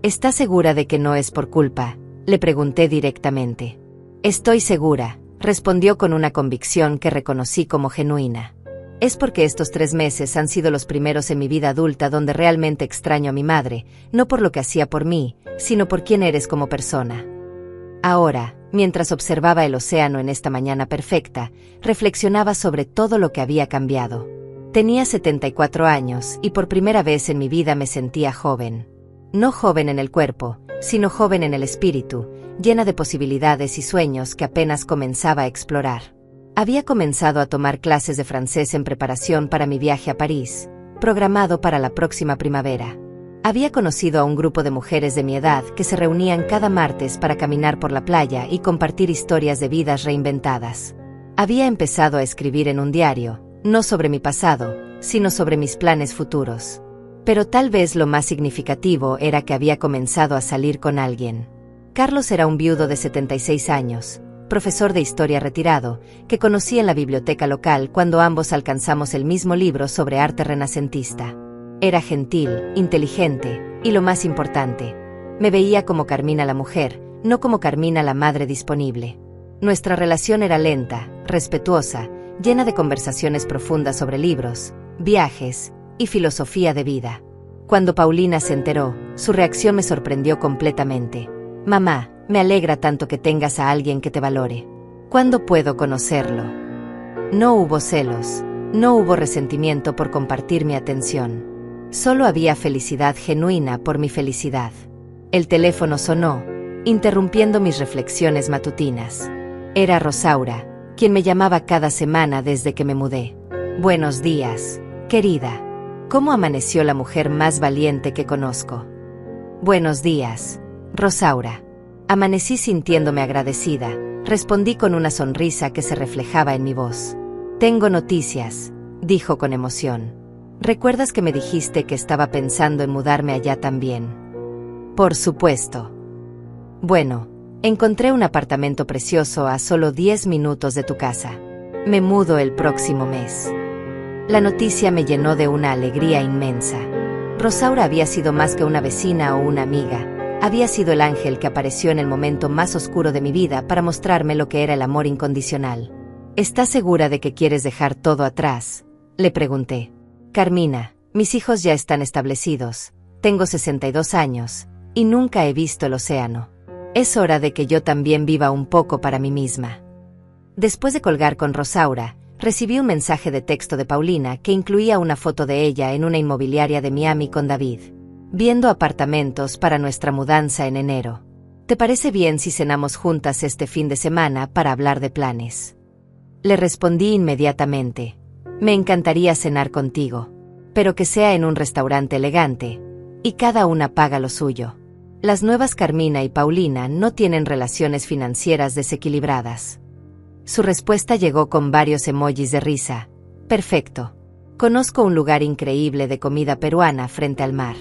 ¿Estás segura de que no es por culpa?, le pregunté directamente. Estoy segura, respondió con una convicción que reconocí como genuina. Es porque estos 3 meses han sido los primeros en mi vida adulta donde realmente extraño a mi madre, no por lo que hacía por mí, sino por quién eres como persona. Ahora, mientras observaba el océano en esta mañana perfecta, reflexionaba sobre todo lo que había cambiado. Tenía 74 años y por primera vez en mi vida me sentía joven. No joven en el cuerpo, sino joven en el espíritu, llena de posibilidades y sueños que apenas comenzaba a explorar. Había comenzado a tomar clases de francés en preparación para mi viaje a París, programado para la próxima primavera. Había conocido a un grupo de mujeres de mi edad que se reunían cada martes para caminar por la playa y compartir historias de vidas reinventadas. Había empezado a escribir en un diario, no sobre mi pasado, sino sobre mis planes futuros. Pero tal vez lo más significativo era que había comenzado a salir con alguien. Carlos era un viudo de 76 años, profesor de historia retirado, que conocí en la biblioteca local cuando ambos alcanzamos el mismo libro sobre arte renacentista. Era gentil, inteligente, y lo más importante, me veía como Carmina la mujer, no como Carmina la madre disponible. Nuestra relación era lenta, respetuosa, llena de conversaciones profundas sobre libros, viajes y filosofía de vida. Cuando Paulina se enteró, su reacción me sorprendió completamente. Mamá, me alegra tanto que tengas a alguien que te valore. ¿Cuándo puedo conocerlo? No hubo celos, no hubo resentimiento por compartir mi atención. Solo había felicidad genuina por mi felicidad. El teléfono sonó, interrumpiendo mis reflexiones matutinas. Era Rosaura, quien me llamaba cada semana desde que me mudé. Buenos días, querida. ¿Cómo amaneció la mujer más valiente que conozco? Buenos días, Rosaura. Amanecí sintiéndome agradecida, respondí con una sonrisa que se reflejaba en mi voz. Tengo noticias, dijo con emoción. ¿Recuerdas que me dijiste que estaba pensando en mudarme allá también? Por supuesto. Bueno, encontré un apartamento precioso a solo 10 minutos de tu casa. Me mudo el próximo mes. La noticia me llenó de una alegría inmensa. Rosaura había sido más que una vecina o una amiga. Había sido el ángel que apareció en el momento más oscuro de mi vida para mostrarme lo que era el amor incondicional. ¿Estás segura de que quieres dejar todo atrás?, le pregunté. Carmina, mis hijos ya están establecidos, tengo 62 años, Y nunca he visto el océano. Es hora de que yo también viva un poco para mí misma. Después de colgar con Rosaura, recibí un mensaje de texto de Paulina que incluía una foto de ella en una inmobiliaria de Miami con David, viendo apartamentos para nuestra mudanza en enero. ¿Te parece bien si cenamos juntas este fin de semana para hablar de planes? Le respondí inmediatamente. Me encantaría cenar contigo, pero que sea en un restaurante elegante, y cada una paga lo suyo. Las nuevas Carmina y Paulina no tienen relaciones financieras desequilibradas. Su respuesta llegó con varios emojis de risa. Perfecto. Conozco un lugar increíble de comida peruana frente al mar.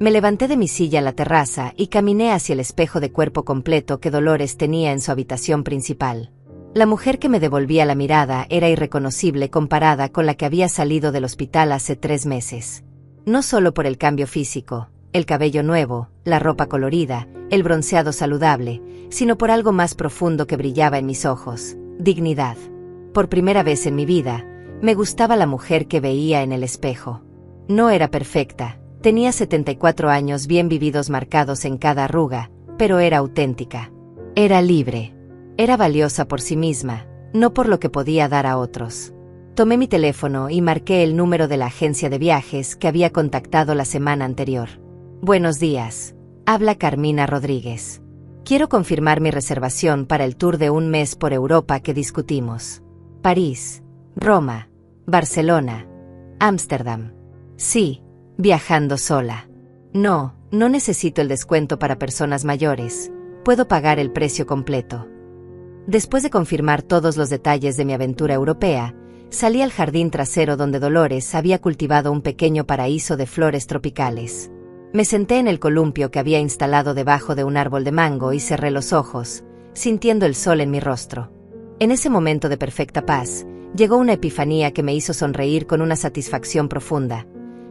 Me levanté de mi silla en la terraza y caminé hacia el espejo de cuerpo completo que Dolores tenía en su habitación principal. La mujer que me devolvía la mirada era irreconocible comparada con la que había salido del hospital hace 3 meses. No solo por el cambio físico, el cabello nuevo, la ropa colorida, el bronceado saludable, sino por algo más profundo que brillaba en mis ojos: dignidad. Por primera vez en mi vida, me gustaba la mujer que veía en el espejo. No era perfecta, tenía 74 años bien vividos marcados en cada arruga, pero era auténtica. Era libre. Era valiosa por sí misma, no por lo que podía dar a otros. Tomé mi teléfono y marqué el número de la agencia de viajes que había contactado la semana anterior. Buenos días. Habla Carmina Rodríguez. Quiero confirmar mi reservación para el tour de un mes por Europa que discutimos. París, Roma, Barcelona, Ámsterdam. Sí, viajando sola. No necesito el descuento para personas mayores. Puedo pagar el precio completo. Después de confirmar todos los detalles de mi aventura europea, salí al jardín trasero donde Dolores había cultivado un pequeño paraíso de flores tropicales. Me senté en el columpio que había instalado debajo de un árbol de mango y cerré los ojos, sintiendo el sol en mi rostro. En ese momento de perfecta paz, llegó una epifanía que me hizo sonreír con una satisfacción profunda.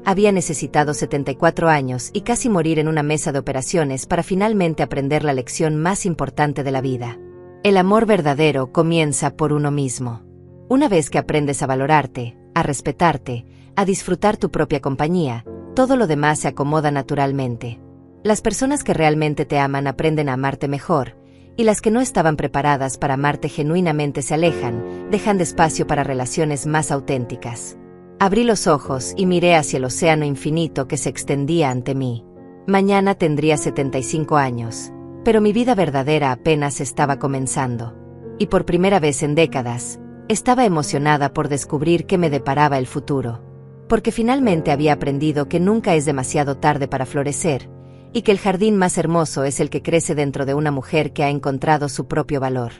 Había necesitado 74 años y casi morir en una mesa de operaciones para finalmente aprender la lección más importante de la vida. El amor verdadero comienza por uno mismo. Una vez que aprendes a valorarte, a respetarte, a disfrutar tu propia compañía, todo lo demás se acomoda naturalmente. Las personas que realmente te aman aprenden a amarte mejor, y las que no estaban preparadas para amarte genuinamente se alejan, dejando espacio para relaciones más auténticas. Abrí los ojos y miré hacia el océano infinito que se extendía ante mí. Mañana tendría 75 años. Pero mi vida verdadera apenas estaba comenzando. Y por primera vez en décadas, estaba emocionada por descubrir qué me deparaba el futuro. Porque finalmente había aprendido que nunca es demasiado tarde para florecer, y que el jardín más hermoso es el que crece dentro de una mujer que ha encontrado su propio valor.